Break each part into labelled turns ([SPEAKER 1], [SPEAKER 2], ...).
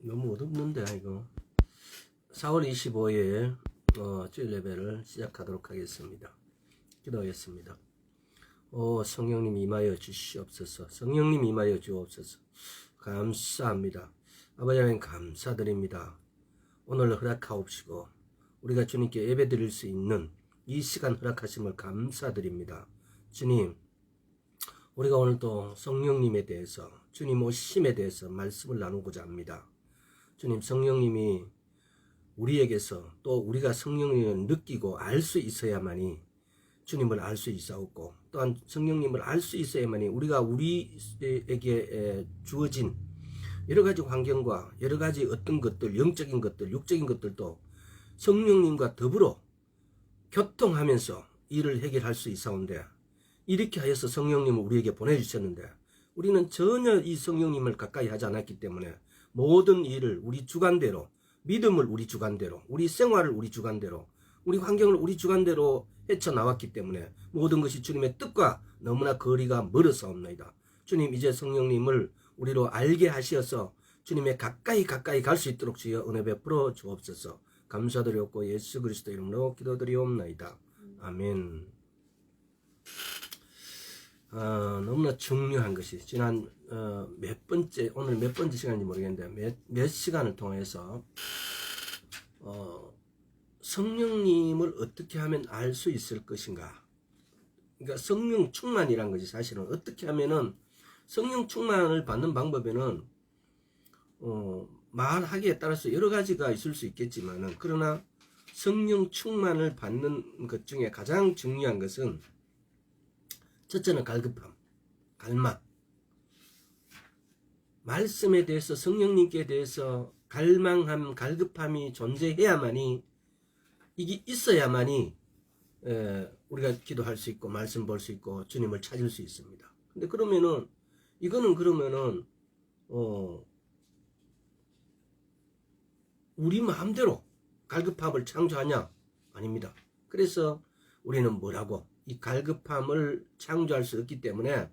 [SPEAKER 1] 너무 어둡는데 이거. 4월 25일 주일 예배를 시작하도록 하겠습니다. 기도하겠습니다. 성령님 임하여 주시옵소서. 성령님 임하여 주옵소서. 감사합니다. 아버지 하나님 감사드립니다. 오늘 허락하옵시고 우리가 주님께 예배 드릴 수 있는 이 시간 허락하심을 감사드립니다. 주님, 우리가 오늘 또 성령님에 대해서, 주님 오심에 대해서 말씀을 나누고자 합니다. 주님, 성령님이 우리에게서 또 우리가 성령님을 느끼고 알 수 있어야만이 주님을 알 수 있사옵고, 또한 성령님을 알 수 있어야만이 우리가 우리에게 주어진 여러가지 환경과 여러가지 어떤 것들, 영적인 것들, 육적인 것들도 성령님과 더불어 교통하면서 일을 해결할 수 있사온데, 이렇게 하여서 성령님을 우리에게 보내주셨는데 우리는 전혀 이 성령님을 가까이 하지 않았기 때문에 모든 일을 우리 주관대로, 믿음을 우리 주관대로, 우리 생활을 우리 주관대로, 우리 환경을 우리 주관대로 헤쳐나왔기 때문에 모든 것이 주님의 뜻과 너무나 거리가 멀어서옵나이다. 주님, 이제 성령님을 우리로 알게 하시어서 주님의 가까이 갈 수 있도록 주여 은혜 베풀어 주옵소서. 감사드렸고 예수 그리스도 이름으로 기도드리옵나이다. 아멘. 너무나 중요한 것이 지난 오늘 몇 번째 시간인지 모르겠는데 몇 시간을 통해서 성령님을 어떻게 하면 알 수 있을 것인가. 그러니까 성령 충만이란 것이 사실은 어떻게 하면은 성령 충만을 받는 방법에는 말하기에 따라서 여러 가지가 있을 수 있겠지만은, 그러나 성령 충만을 받는 것 중에 가장 중요한 것은 첫째는 갈급함, 갈망. 말씀에 대해서, 성령님께 대해서 갈망함, 갈급함이 존재해야만이, 이게 있어야만이 우리가 기도할 수 있고 말씀 볼 수 있고 주님을 찾을 수 있습니다. 근데 그러면은 이거는 그러면은 우리 마음대로 갈급함을 창조하냐? 아닙니다. 그래서 우리는 뭐라고? 이 갈급함을 창조할 수 없기 때문에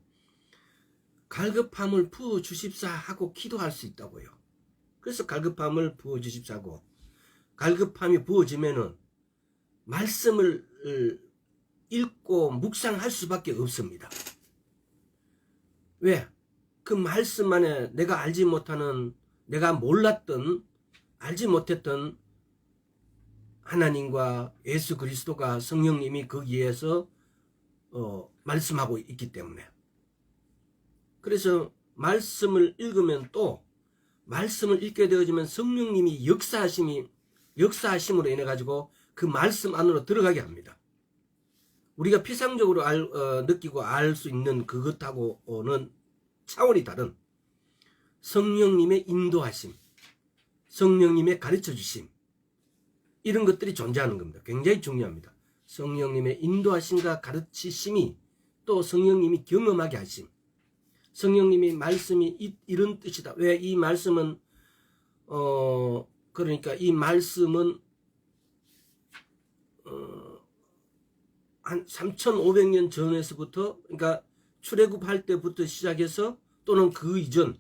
[SPEAKER 1] 갈급함을 부어주십사 하고 기도할 수 있다고요. 그래서 갈급함을 부어주십사 하고, 갈급함이 부어지면은 말씀을 읽고 묵상할 수밖에 없습니다. 왜? 그 말씀 안에 내가 알지 못하는, 내가 몰랐던, 알지 못했던 하나님과 예수 그리스도가, 성령님이 거기에서 말씀하고 있기 때문에. 그래서 말씀을 읽으면, 또 말씀을 읽게 되어지면 성령님이 역사하심으로 인해 가지고 그 말씀 안으로 들어가게 합니다. 우리가 피상적으로 느끼고 알 수 있는 그것하고는 차원이 다른 성령님의 인도하심, 성령님의 가르쳐 주심, 이런 것들이 존재하는 겁니다. 굉장히 중요합니다. 성령님의 인도하심과 가르치심이, 또 성령님이 경험하게 하심, 성령님이 말씀이 이런 뜻이다. 왜 이 말씀은 그러니까 이 말씀은 한 3,500년 전에서부터, 그러니까 출애굽할 때부터 시작해서, 또는 그 이전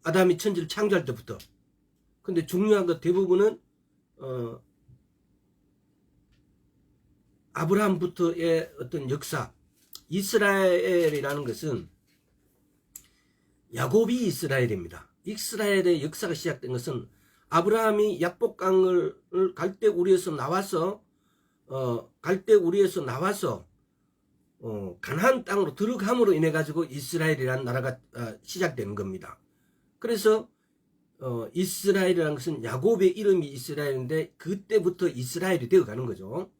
[SPEAKER 1] 아담이 천지를 창조할 때부터. 근데 중요한 것 대부분은 아브라함부터의 어떤 역사, 이스라엘이라는 것은 야곱이 이스라엘입니다. 이스라엘의 역사가 시작된 것은 아브라함이 약복강을 갈대우리에서 나와서 가나안 땅으로 들어감으로 인해 가지고 이스라엘이라는 나라가 시작된 겁니다. 그래서 이스라엘이라는 것은 야곱의 이름이 이스라엘인데 그때부터 이스라엘이 되어가는 거죠.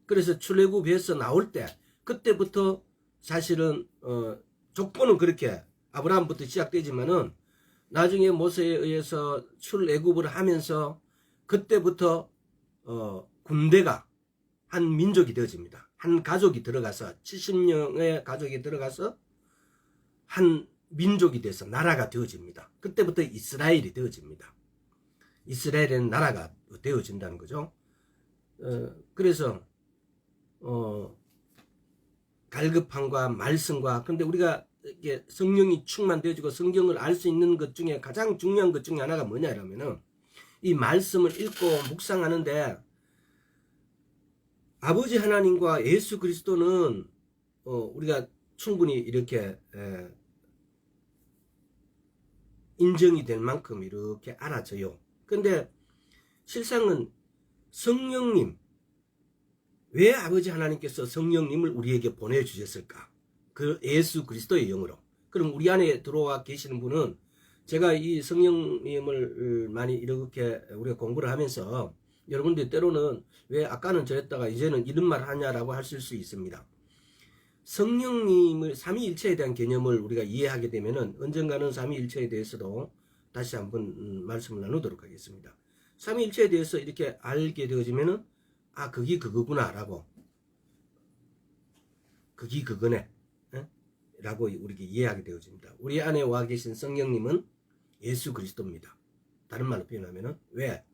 [SPEAKER 1] 그래서 출애굽에서 나올 때 그때부터 사실은 족보는 그렇게 아브라함부터 시작되지만은 나중에 모세에 의해서 출애굽을 하면서 그때부터 군대가 한 민족이 되어집니다. 한 가족이 들어가서 70명의 가족이 들어가서 한 민족이 돼서 나라가 되어집니다. 그때부터 이스라엘이 되어집니다. 이스라엘은 나라가 되어진다는 거죠. 그래서 갈급함과 말씀과, 그런데 우리가 이게 성령이 충만되어지고 성경을 알 수 있는 것 중에 가장 중요한 것 중에 하나가 뭐냐라면은 이 말씀을 읽고 묵상하는데 아버지 하나님과 예수 그리스도는 우리가 충분히 이렇게 인정이 될 만큼 이렇게 알아져요. 근데 실상은 성령님, 왜 아버지 하나님께서 성령님을 우리에게 보내주셨을까? 그 예수 그리스도의 영으로. 그럼 우리 안에 들어와 계시는 분은 제가 이 성령님을 많이 이렇게 우리가 공부를 하면서 여러분들 때로는 왜 아까는 저랬다가 이제는 이런 말 하냐라고 하실 수 있습니다. 성령님을 삼위일체에 대한 개념을 우리가 이해하게 되면은 언젠가는 삼위일체에 대해서도 다시 한번 말씀을 나누도록 하겠습니다. 삼위일체에 대해서 이렇게 알게 되어지면은 아 그게 그거구나라고 그게 그거네 라고 우리가 이해하게 되어집니다. 우리 안에 와 계신 성령님은 예수 그리스도입니다. 다른 말로 표현하면은 왜?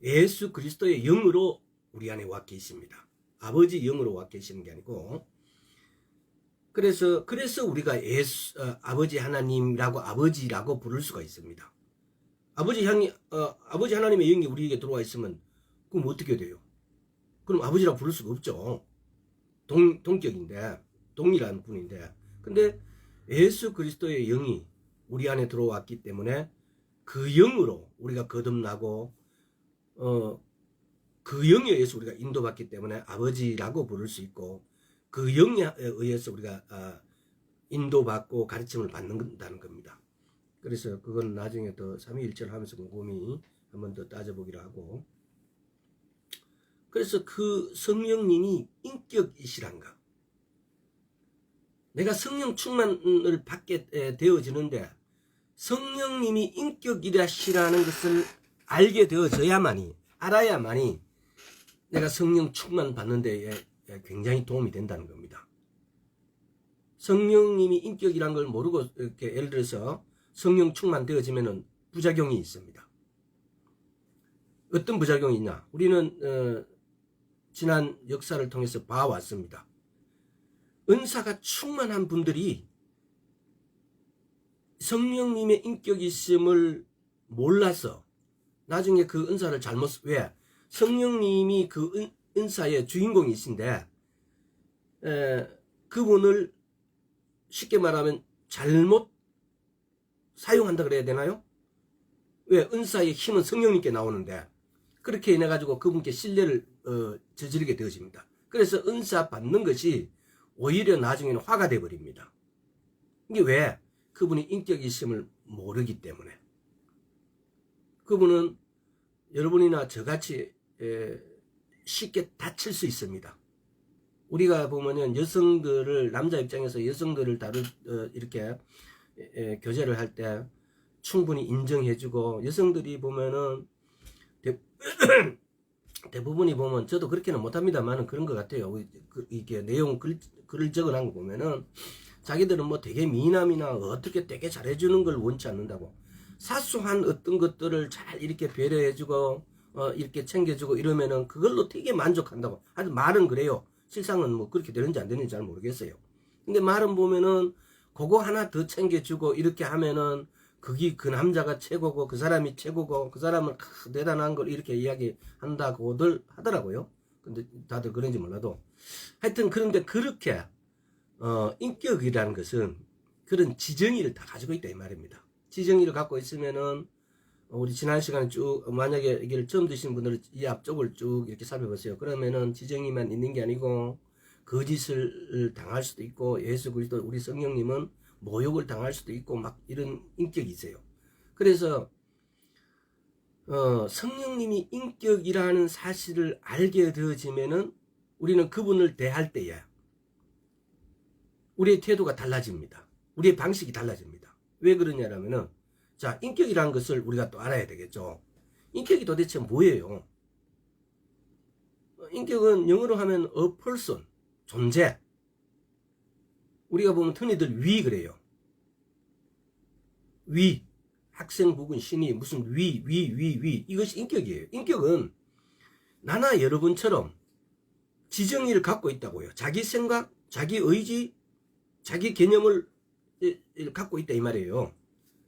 [SPEAKER 1] 예수 그리스도의 영으로 우리 안에 와 계십니다. 아버지 영으로 와 계시는 게 아니고 그래서 우리가 아버지 하나님이라고 아버지라고 부를 수가 있습니다. 아버지 하나님의 영이 우리에게 들어와 있으면 그럼 어떻게 돼요? 그럼 아버지라고 부를 수가 없죠. 동격인데 동일한 분인데 근데 예수 그리스도의 영이 우리 안에 들어왔기 때문에 그 영으로 우리가 거듭나고 그 영에 의해서 우리가 인도받기 때문에 아버지라고 부를 수 있고 그 영에 의해서 우리가 인도받고 가르침을 받는다는 겁니다. 그래서 그건 나중에 더 삼위일체를 하면서 곰곰이 한번 더 따져보기로 하고 그래서 그 성령님이 인격이시란가? 내가 성령 충만을 받게 되어지는데 성령님이 인격이라시라는 것을 알게 되어져야만이 알아야만이 내가 성령 충만 받는 데에 굉장히 도움이 된다는 겁니다. 성령님이 인격이란 걸 모르고 이렇게 예를 들어서 성령 충만 되어지면은 부작용이 있습니다. 어떤 부작용이 있냐? 우리는 지난 역사를 통해서 봐왔습니다. 은사가 충만한 분들이 성령님의 인격이심을 몰라서 나중에 그 은사를 잘못 왜? 성령님이 그 은사의 주인공이신데 그분을 쉽게 말하면 잘못 사용한다 그래야 되나요? 왜? 은사의 힘은 성령님께 나오는데 그렇게 인해가지고 그분께 신뢰를 저지르게 되어집니다. 그래서 은사 받는 것이 오히려 나중에는 화가 되어버립니다. 이게 왜? 그분이 인격이심을 모르기 때문에. 그분은 여러분이나 저같이 쉽게 다칠 수 있습니다. 우리가 보면은 여성들을 남자 입장에서 여성들을 이렇게 교제를 할 때 충분히 인정해주고 여성들이 보면은 대부분이 보면 저도 그렇게는 못합니다만은 그런 것 같아요. 이게 내용 글을 적어놓은 거 보면은 자기들은 뭐 되게 미남이나 어떻게 되게 잘해주는 걸 원치 않는다고 사소한 어떤 것들을 잘 이렇게 배려해주고 이렇게 챙겨주고 이러면은 그걸로 되게 만족한다고. 하여튼 말은 그래요. 실상은 뭐 그렇게 되는지 안 되는지 잘 모르겠어요. 근데 말은 보면은 그거 하나 더 챙겨주고 이렇게 하면은 그게 그 남자가 최고고 그 사람이 최고고 그 사람은 대단한 걸 이렇게 이야기한다고들 하더라고요. 근데 다들 그런지 몰라도 하여튼 그런데 그렇게 인격이라는 것은 그런 지정의를 다 가지고 있다 이 말입니다. 지정의를 갖고 있으면은 우리 지난 시간에 쭉 만약에 이걸 처음 드신 분들은 이 앞쪽을 쭉 이렇게 살펴보세요. 그러면은 지정의만 있는 게 아니고 거짓을 당할 수도 있고 예수 그리스도 우리 성령님은 모욕을 당할 수도 있고 막 이런 인격이세요. 그래서 성령님이 인격이라는 사실을 알게 되어지면은 우리는 그분을 대할 때에 우리의 태도가 달라집니다. 우리의 방식이 달라집니다. 왜 그러냐면은 자, 인격이라는 것을 우리가 또 알아야 되겠죠. 인격이 도대체 뭐예요? 인격은 영어로 하면 a person, 존재. 우리가 보면 흔히들 위 그래요. 위, 학생 부분 신이 무슨 위. 이것이 인격이에요. 인격은 나나 여러분처럼 지정의를 갖고 있다고요. 자기 생각, 자기 의지, 자기 개념을 갖고 있다 이 말이에요.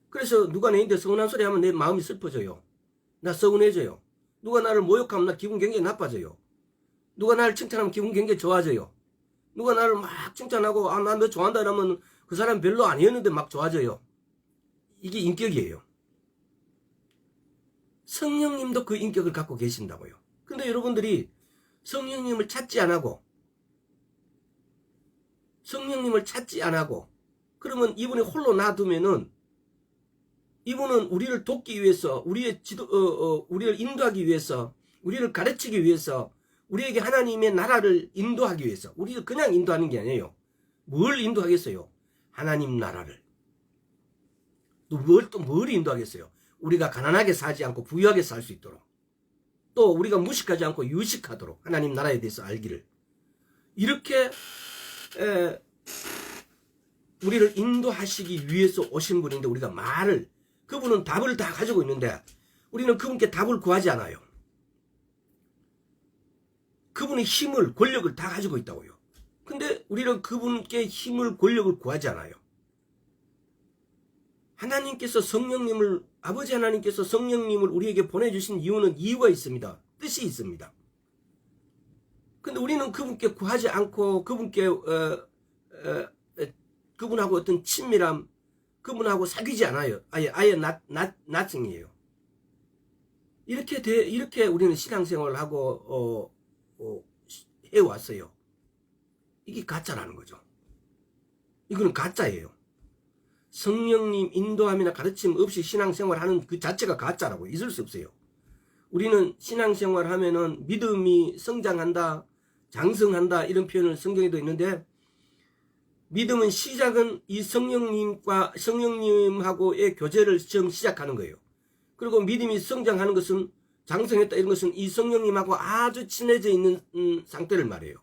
[SPEAKER 1] 그래서 누가 내한테 서운한 소리 하면 내 마음이 슬퍼져요. 나 서운해져요. 누가 나를 모욕하면 나 기분 굉장히 나빠져요. 누가 나를 칭찬하면 기분 굉장히 좋아져요. 누가 나를 막 칭찬하고 나 너 좋아한다 이러면 그 사람 별로 아니었는데 막 좋아져요. 이게 인격이에요. 성령님도 그 인격을 갖고 계신다고요. 근데 여러분들이 성령님을 찾지 안 하고 그러면 이분이 홀로 놔두면은 이분은 우리를 돕기 위해서 우리를 인도하기 위해서 우리를 가르치기 위해서 우리에게 하나님의 나라를 인도하기 위해서 우리를 그냥 인도하는 게 아니에요. 뭘 인도하겠어요? 하나님 나라를. 또 뭘 인도하겠어요? 우리가 가난하게 살지 않고 부유하게 살 수 있도록 또 우리가 무식하지 않고 유식하도록 하나님 나라에 대해서 알기를 이렇게 우리를 인도하시기 위해서 오신 분인데 우리가 그분은 답을 다 가지고 있는데 우리는 그분께 답을 구하지 않아요. 그분의 힘을 권력을 다 가지고 있다고요. 근데 우리는 그분께 힘을 권력을 구하지 않아요. 아버지 하나님께서 성령님을 우리에게 보내주신 이유가 있습니다. 뜻이 있습니다. 근데 우리는 그분께 구하지 않고 그분하고 어떤 친밀함, 그분하고 사귀지 않아요. 아예 나중이에요. 이렇게 우리는 신앙생활을 하고 해왔어요. 이게 가짜라는 거죠. 이거는 가짜예요. 성령님 인도함이나 가르침 없이 신앙생활하는 그 자체가 가짜라고 있을 수 없어요. 우리는 신앙생활하면은 믿음이 성장한다, 장성한다 이런 표현을 성경에도 있는데 믿음은 시작은 이 성령님하고의 교제를 처음 시작하는 거예요. 그리고 믿음이 성장하는 것은 장성했다 이런 것은 이 성령님하고 아주 친해져 있는 상태를 말해요.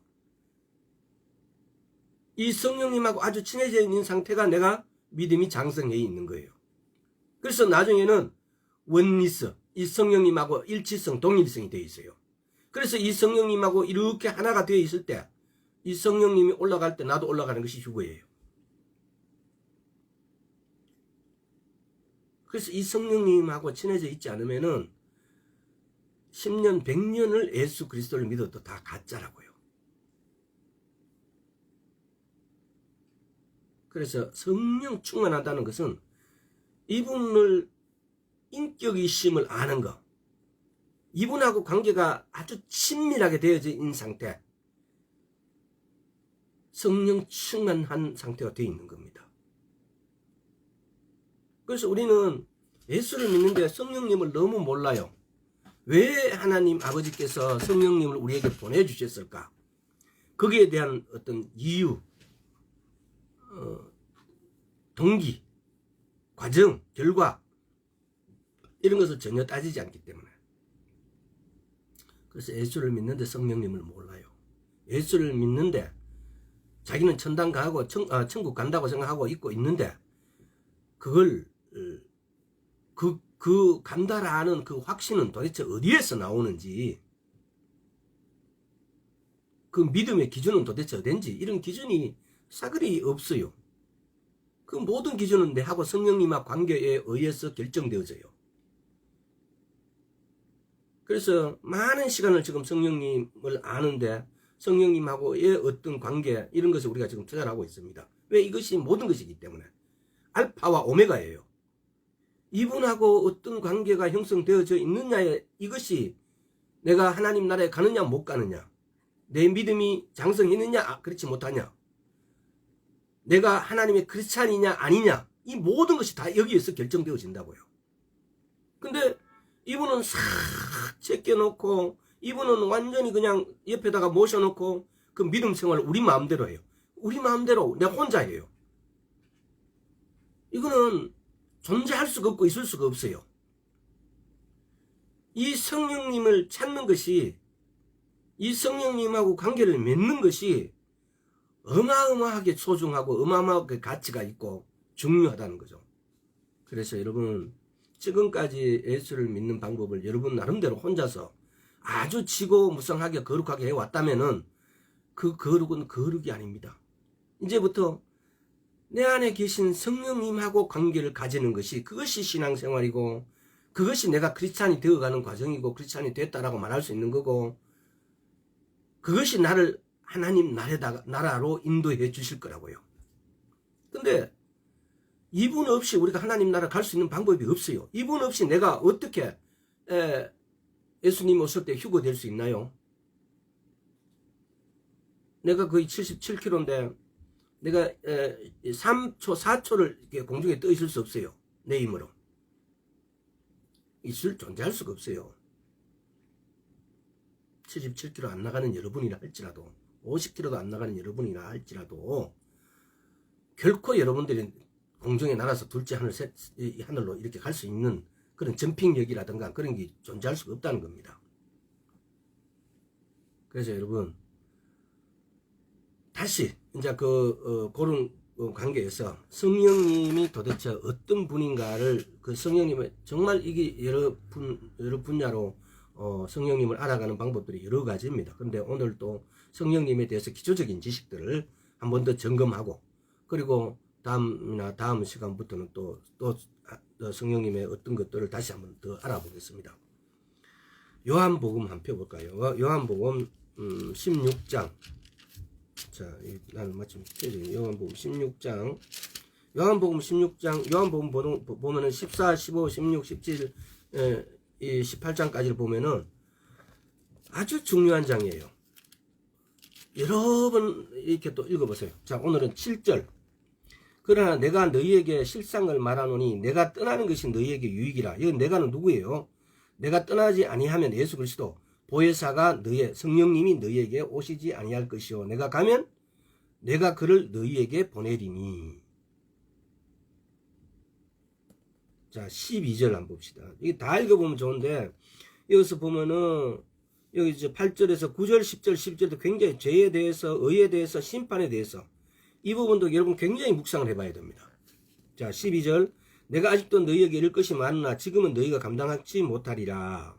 [SPEAKER 1] 이 성령님하고 아주 친해져 있는 상태가 내가 믿음이 장성해 있는 거예요. 그래서 나중에는 원리스, 이 성령님하고 일치성, 동일성이 되어 있어요. 그래서 이 성령님하고 이렇게 하나가 되어 있을 때 이 성령님이 올라갈 때 나도 올라가는 것이 휴거예요. 그래서 이 성령님하고 친해져 있지 않으면은 10년, 100년을 예수 그리스도를 믿어도 다 가짜라고요. 그래서 성령 충만하다는 것은 이분을 인격이심을 아는 것, 이분하고 관계가 아주 친밀하게 되어져 있는 상태, 성령 충만한 상태가 되어 있는 겁니다. 그래서 우리는 예수를 믿는데 성령님을 너무 몰라요. 왜 하나님 아버지께서 성령님을 우리에게 보내주셨을까? 거기에 대한 어떤 이유, 동기, 과정, 결과 이런 것을 전혀 따지지 않기 때문에 그래서 예수를 믿는데 성령님을 몰라요. 예수를 믿는데 자기는 천당 가고 천국 간다고 생각하고 있고 있는데 그걸 그 간다라는 그 확신은 도대체 어디에서 나오는지 그 믿음의 기준은 도대체 어딘지 이런 기준이 싸그리 없어요. 그 모든 기준은 내하고 성령님과 관계에 의해서 결정되어져요. 그래서 많은 시간을 지금 성령님을 아는데 성령님하고의 어떤 관계 이런 것을 우리가 지금 투자를 하고 있습니다. 왜? 이것이 모든 것이기 때문에 알파와 오메가예요. 이분하고 어떤 관계가 형성되어져 있느냐에 이것이 내가 하나님 나라에 가느냐 못 가느냐, 내 믿음이 장성했느냐 그렇지 못하냐, 내가 하나님의 크리스찬이냐 아니냐, 이 모든 것이 다 여기에서 결정되어진다고요. 근데 이분은 싹 제껴놓고 이분은 완전히 그냥 옆에다가 모셔놓고 그 믿음 생활을 우리 마음대로 해요. 우리 마음대로 내 혼자 해요. 이거는 존재할 수가 없고 있을 수가 없어요. 이 성령님을 찾는 것이, 이 성령님하고 관계를 맺는 것이 어마어마하게 소중하고 어마어마하게 가치가 있고 중요하다는 거죠. 그래서 여러분 지금까지 예수를 믿는 방법을 여러분 나름대로 혼자서 아주 지고무성하게 거룩하게 해왔다면은 그 거룩은 거룩이 아닙니다. 이제부터 내 안에 계신 성령님하고 관계를 가지는 것이, 그것이 신앙생활이고, 그것이 내가 크리스찬이 되어가는 과정이고, 크리스찬이 됐다라고 말할 수 있는 거고, 그것이 나를 하나님 나라로 인도해 주실 거라고요. 근데 이분 없이 우리가 하나님 나라 갈 수 있는 방법이 없어요. 이분 없이 내가 어떻게 예수님 오실 때 휴거될 수 있나요? 내가 거의 77kg인데 내가 3초, 4초를 공중에 떠 있을 수 없어요. 내 힘으로. 존재할 수가 없어요. 77kg 안 나가는 여러분이라 할지라도, 50kg도 안 나가는 여러분이라 할지라도, 결코 여러분들이 공중에 날아서 둘째 하늘로 이렇게 갈 수 있는 그런 점핑력이라든가 그런 게 존재할 수가 없다는 겁니다. 그래서 여러분, 다시 이제 그런 관계에서 성령님이 도대체 어떤 분인가를, 그 성령님의 정말 이게 여러 분야로 성령님을 알아가는 방법들이 여러 가지입니다. 그런데 오늘 또 성령님에 대해서 기초적인 지식들을 한 번 더 점검하고, 그리고 다음 시간부터는 또 성령님의 어떤 것들을 다시 한 번 더 알아보겠습니다. 요한복음 한번 펴볼까요? 요한복음 16장. 자, 나는 마침 요한복음 16장. 요한복음 보면은 14, 15, 16, 17, 이 18장까지를 보면은 아주 중요한 장이에요. 여러 번 이렇게 또 읽어보세요. 자, 오늘은 7절. 그러나 내가 너희에게 실상을 말하노니 내가 떠나는 것이 너희에게 유익이라. 이건 내가는 누구예요? 내가 떠나지 아니하면 예수 그리스도 보혜사가 성령님이 너희에게 오시지 아니할 것이요. 내가 가면 내가 그를 너희에게 보내리니. 자, 12절 한번 봅시다. 이게 다 읽어보면 좋은데, 여기서 보면은, 여기 이제 8절에서 9절, 10절, 11절도 굉장히 죄에 대해서, 의에 대해서, 심판에 대해서, 이 부분도 여러분 굉장히 묵상을 해봐야 됩니다. 자, 12절. 내가 아직도 너희에게 이를 것이 많으나 지금은 너희가 감당하지 못하리라.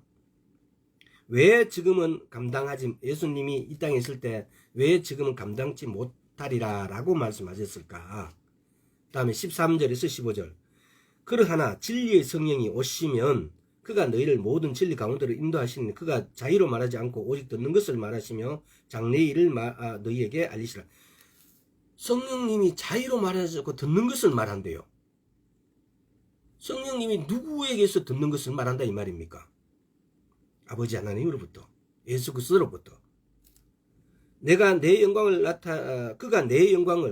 [SPEAKER 1] 왜 지금은 예수님이 이 땅에 있을 때 왜 지금은 감당치 못하리라 라고 말씀하셨을까? 다음에 13절에서 15절. 그러하나 진리의 성령이 오시면 그가 너희를 모든 진리 가운데로 인도하시니 그가 자의로 말하지 않고 오직 듣는 것을 말하시며 장래의 일을 너희에게 알리시라. 성령님이 자의로 말하지 않고 듣는 것을 말한대요. 성령님이 누구에게서 듣는 것을 말한다 이 말입니까? 아버지 하나님으로부터, 예수 그리스도로부터. 그가 내 영광을,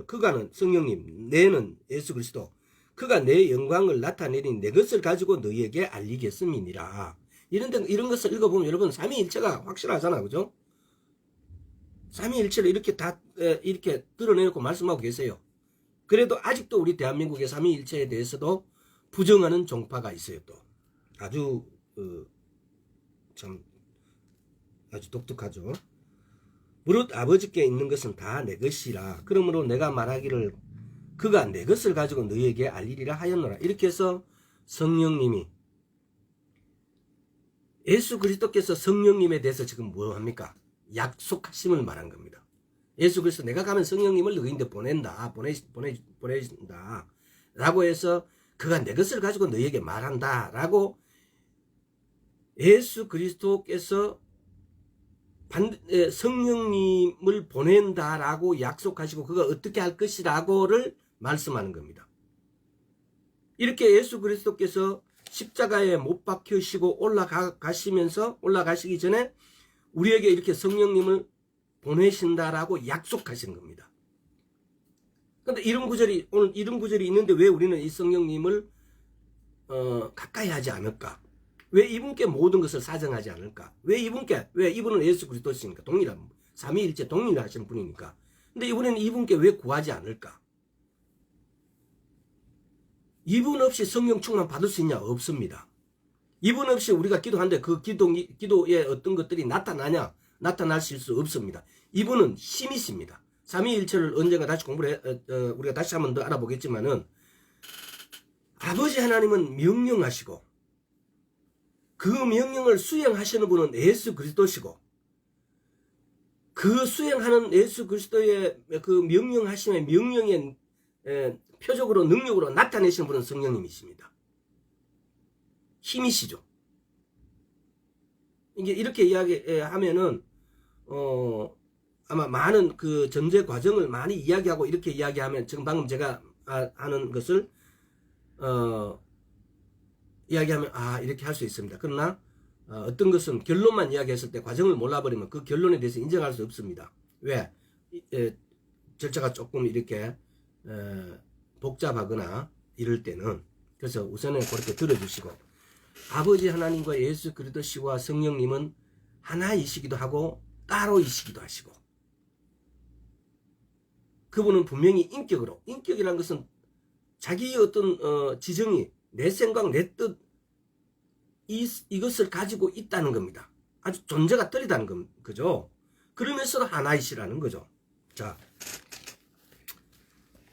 [SPEAKER 1] 그가는 성령님, 내는 예수 그리스도, 그가 내 영광을 나타내니 내 것을 가지고 너희에게 알리겠음이니라. 이런 것을 읽어보면 여러분 삼위일체가 확실하잖아, 그죠? 삼위일체를 이렇게 드러내놓고 말씀하고 계세요. 그래도 아직도 우리 대한민국의 삼위일체에 대해서도 부정하는 종파가 있어요. 또 아주 아주 독특하죠. 무릇 아버지께 있는 것은 다 내 것이라. 그러므로 내가 말하기를 그가 내 것을 가지고 너희에게 알리리라 하였노라. 이렇게 해서 성령님이, 예수 그리스도께서 성령님에 대해서 지금 뭐 합니까? 약속하심을 말한 겁니다. 예수 그리스도 내가 가면 성령님을 너희인데 보내신다 라고 해서 그가 내 것을 가지고 너희에게 말한다 라고 예수 그리스도께서 성령님을 보낸다라고 약속하시고 그가 어떻게 할 것이라고를 말씀하는 겁니다. 이렇게 예수 그리스도께서 십자가에 못 박히시고 올라가시기 전에 우리에게 이렇게 성령님을 보내신다라고 약속하신 겁니다. 그런데 오늘 이런 구절이 있는데 왜 우리는 이 성령님을 가까이 하지 않을까? 왜 이분께 모든 것을 사정하지 않을까? 왜 이분은 예수 그리스도시니까 삼위일체 동일하신 분이니까. 근데 이번에는 이분께 왜 구하지 않을까? 이분 없이 성령 충만 받을 수 있냐? 없습니다. 이분 없이 우리가 기도하는데 그 기도에 어떤 것들이 나타나실 수 없습니다. 이분은 신이십니다. 삼위일체를 언젠가 다시 우리가 다시 한번 더 알아보겠지만은, 아버지 하나님은 명령하시고 그 명령을 수행하시는 분은 예수 그리스도시고, 그 수행하는 예수 그리스도의 그 명령하심의 명령에 표적으로 능력으로 나타내시는 분은 성령님이십니다. 힘이시죠. 이게 이렇게 이야기하면은 아마 많은 그 전제 과정을 많이 이야기하고 이렇게 이야기하면 지금 방금 제가 하는 것을 이야기하면 이렇게 할 수 있습니다. 그러나 어떤 것은 결론만 이야기했을 때 과정을 몰라버리면 그 결론에 대해서 인정할 수 없습니다. 왜? 절차가 조금 이렇게 복잡하거나 이럴 때는. 그래서 우선은 그렇게 들어주시고, 아버지 하나님과 예수 그리스도시와 성령님은 하나이시기도 하고 따로이시기도 하시고, 그분은 분명히 인격으로, 인격이라는 것은 자기의 어떤 지정이, 내 생각, 내 뜻, 이것을 가지고 있다는 겁니다. 아주 존재가 떨리다는 거죠. 그러면서도 하나이시라는 거죠. 자,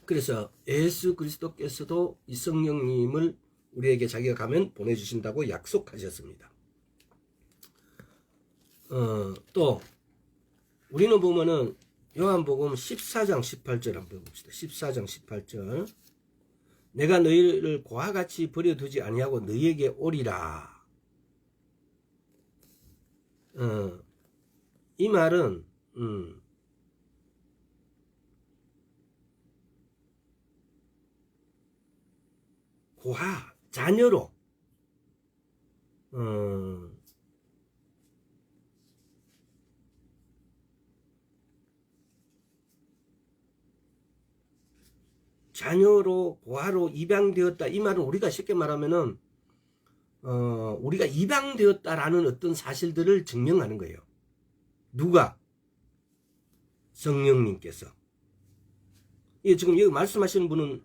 [SPEAKER 1] 그래서 예수 그리스도께서도 이 성령님을 우리에게 자기가 가면 보내주신다고 약속하셨습니다. 또 우리는 보면은 요한복음 14장 18절 한번 봅시다. 14장 18절. 내가 너희를 고와 같이 버려두지 아니하고 너희에게 오리라. 이 말은 고하, 자녀로 자녀로 고아로 입양되었다. 이 말은 우리가 쉽게 말하면은 우리가 입양되었다라는 어떤 사실들을 증명하는 거예요. 누가? 성령님께서. 지금 여기 말씀하시는 분은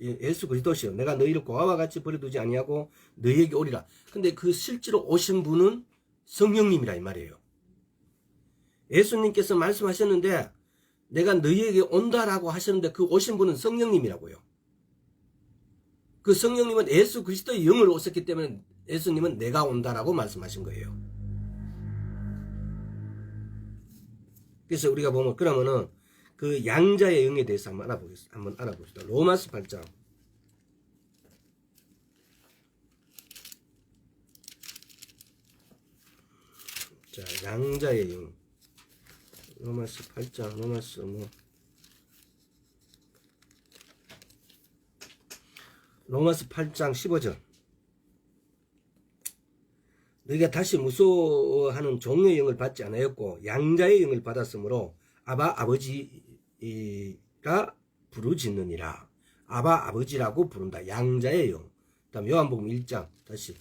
[SPEAKER 1] 예수 그리스도시요. 내가 너희를 고아와 같이 버려두지 아니하고 너희에게 오리라. 근데 그 실제로 오신 분은 성령님이라 이 말이에요. 예수님께서 말씀하셨는데 내가 너희에게 온다라고 하셨는데 그 오신 분은 성령님이라고요. 그 성령님은 예수 그리스도의 영을 오셨기 때문에 예수님은 내가 온다라고 말씀하신 거예요. 그래서 우리가 보면 그러면은 그 양자의 영에 대해서 한번 알아봅시다. 로마서 8장. 자, 양자의 영. 로마서 8장, 로마서 8장 15절. 너희가 다시 무서워하는 종의 영을 받지 않았고 양자의 영을 받았으므로 아바 아버지라 부르짖느니라. 아바 아버지라고 부른다. 양자의 영. 다음 요한복음 1장 다시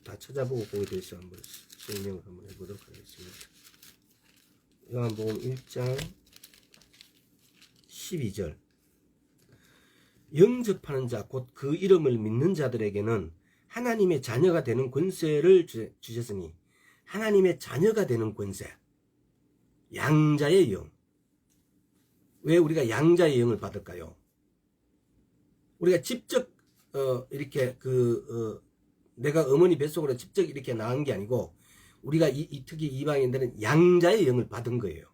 [SPEAKER 1] 다 찾아보고 거기에 대해서 한번 설명을 한번 해보도록 하겠습니다. 요한복음 1장 12절. 영접하는 자 곧 그 이름을 믿는 자들에게는 하나님의 자녀가 되는 권세를 주셨으니, 하나님의 자녀가 되는 권세, 양자의 영. 왜 우리가 양자의 영을 받을까요? 우리가 직접 이렇게 내가 어머니 뱃속으로 직접 이렇게 낳은 게 아니고 우리가 특히 이방인들은 양자의 영을 받은 거예요.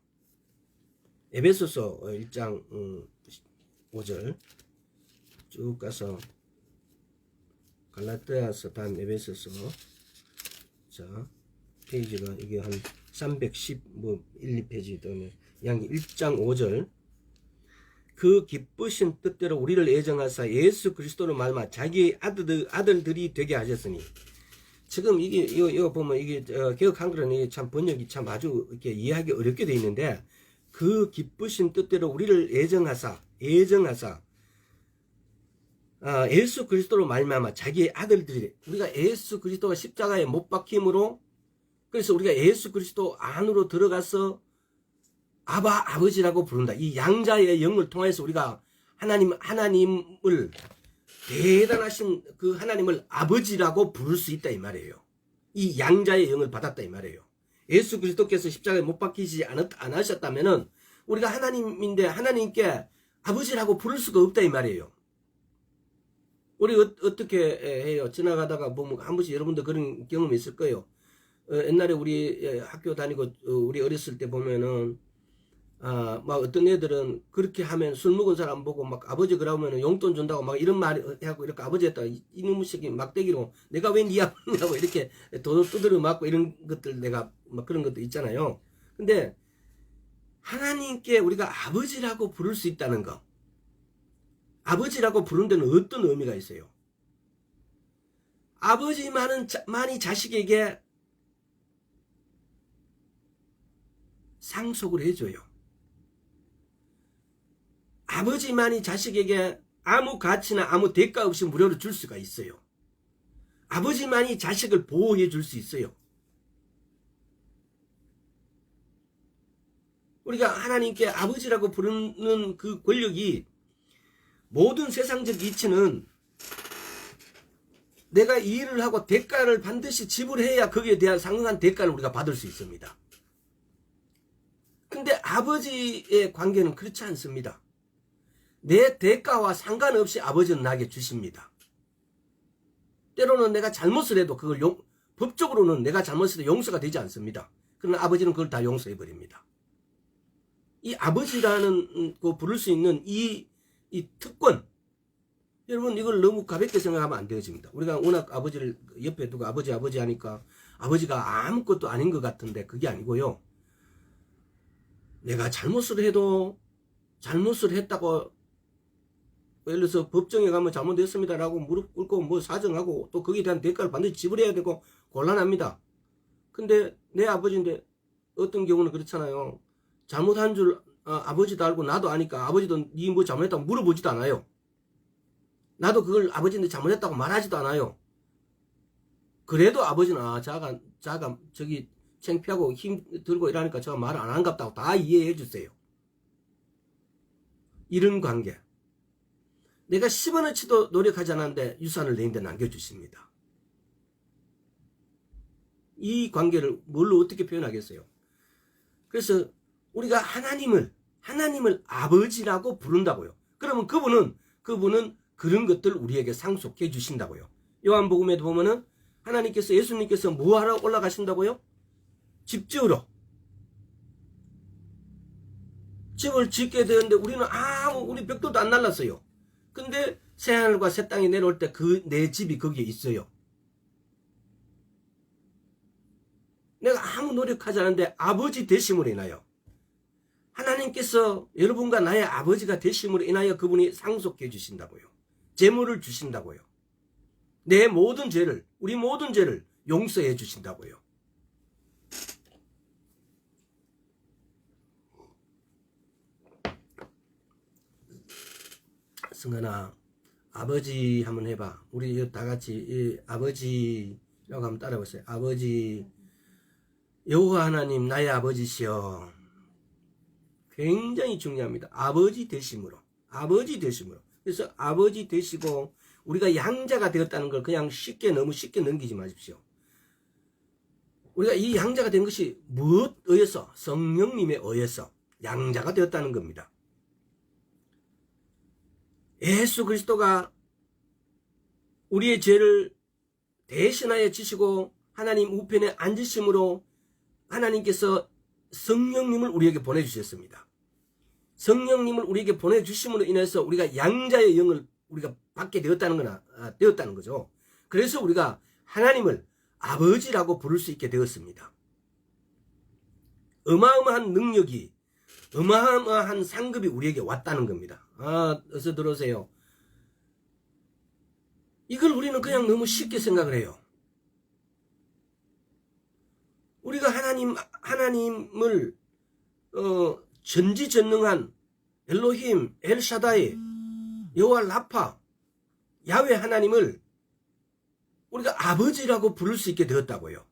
[SPEAKER 1] 에베소서 1장 5절 쭉 가서 갈라디아서 다음 에베소서. 자, 페이지가 이게 한 310 1, 2페이지 때문에 양 1장 5절. 그 기쁘신 뜻대로 우리를 애정하사 예수 그리스도로 말미암아 자기의 아들들이 되게 하셨으니. 지금 이거 보면 이게 개역 한글은 참 번역이 참 아주 이렇게 이해하기 어렵게 되어 있는데, 그 기쁘신 뜻대로 우리를 애정하사 예수 그리스도로 말미암아 자기의 아들들이, 우리가 예수 그리스도가 십자가에 못 박힘으로, 그래서 우리가 예수 그리스도 안으로 들어가서 아바 아버지라고 부른다. 이 양자의 영을 통해서 우리가 하나님을, 대단하신 그 하나님을 아버지라고 부를 수 있다 이 말이에요. 이 양자의 영을 받았다 이 말이에요. 예수 그리스도께서 십자가에 못 박히지 않으셨다면은 우리가 하나님인데 하나님께 아버지라고 부를 수가 없다 이 말이에요. 우리 어떻게 해요? 지나가다가 보면 한 번씩 여러분들 그런 경험이 있을 거예요. 옛날에 우리 학교 다니고 우리 어렸을 때 보면은 막 어떤 애들은 그렇게 하면 술 먹은 사람 보고 막 아버지 그러면 용돈 준다고 막 이런 말 하고 이렇게 아버지 했다가 이놈의 새끼 막대기로 내가 왜 네 아버지냐고 이렇게 도둑 두드려 맞고 이런 것들 내가 막 그런 것도 있잖아요. 근데 하나님께 우리가 아버지라고 부를 수 있다는 거, 아버지라고 부르는 데는 어떤 의미가 있어요? 아버지만이 자식에게 상속을 해줘요. 아버지만이 자식에게 아무 가치나 아무 대가 없이 무료로 줄 수가 있어요. 아버지만이 자식을 보호해 줄 수 있어요. 우리가 하나님께 아버지라고 부르는 그 권력이 모든 세상적 이치는 내가 이 일을 하고 대가를 반드시 지불해야 거기에 대한 상응한 대가를 우리가 받을 수 있습니다. 근데 아버지의 관계는 그렇지 않습니다. 내 대가와 상관없이 아버지는 나에게 주십니다. 때로는 내가 잘못을 해도 그걸 법적으로는 내가 잘못을 해도 용서가 되지 않습니다. 그러나 아버지는 그걸 다 용서해 버립니다. 이 아버지라는 거 부를 수 있는 이 특권, 여러분 이걸 너무 가볍게 생각하면 안 되어집니다. 우리가 워낙 아버지를 옆에 두고 아버지 하니까 아버지가 아무것도 아닌 것 같은데 그게 아니고요. 내가 잘못을 해도 잘못을 했다고 예를 들어서 법정에 가면 잘못했습니다라고 무릎 꿇고 뭐 사정하고 또 거기에 대한 대가를 반드시 지불해야 되고 곤란합니다. 근데 내 아버지인데 어떤 경우는 그렇잖아요. 잘못한 줄 아버지도 알고 나도 아니까 아버지도 니 뭐 잘못했다고 물어보지도 않아요. 나도 그걸 아버지인데 잘못했다고 말하지도 않아요. 그래도 아버지는 자가 저기 창피하고 힘 들고 이러니까 제가 말 안 한갑다고 다 이해해 주세요. 이런 관계. 내가 10원어치도 노력하지 않았는데 유산을 내인데 남겨주십니다. 이 관계를 뭘로 어떻게 표현하겠어요? 그래서 우리가 하나님을 아버지라고 부른다고요. 그러면 그분은 그런 것들 우리에게 상속해 주신다고요. 요한복음에도 보면은 하나님께서 예수님께서 뭐하러 올라가신다고요? 집 지으러. 집을 짓게 되는데 우리는 우리 벽돌도 안 날랐어요. 근데 새하늘과 새 땅이 내려올 때 내 집이 거기에 있어요. 내가 아무 노력하지 않았는데 아버지 되심으로 인하여 하나님께서 여러분과 나의 아버지가 되심으로 인하여 그분이 상속해 주신다고요. 재물을 주신다고요. 우리 모든 죄를 용서해 주신다고요. 승관아, 아버지 한번 해봐. 우리 다 같이 아버지라고 한번 따라해보세요. 아버지, 여호와 하나님 나의 아버지시여. 굉장히 중요합니다. 아버지 되심으로. 그래서 아버지 되시고 우리가 양자가 되었다는 걸 그냥 너무 쉽게 넘기지 마십시오. 우리가 이 양자가 된 것이 무엇 의해서? 성령님에 의해서 양자가 되었다는 겁니다. 예수 그리스도가 우리의 죄를 대신하여 지시고 하나님 우편에 앉으심으로 하나님께서 성령님을 우리에게 보내주셨습니다. 성령님을 우리에게 보내주심으로 인해서 우리가 양자의 영을 우리가 받게 되었다는 거죠. 그래서 우리가 하나님을 아버지라고 부를 수 있게 되었습니다. 어마어마한 능력이, 어마어마한 상급이 우리에게 왔다는 겁니다. 어서 들어오세요. 이걸 우리는 그냥 너무 쉽게 생각을 해요. 우리가 하나님을 전지전능한 엘로힘, 엘샤다이, 여호와 라파, 야훼 하나님을 우리가 아버지라고 부를 수 있게 되었다고요.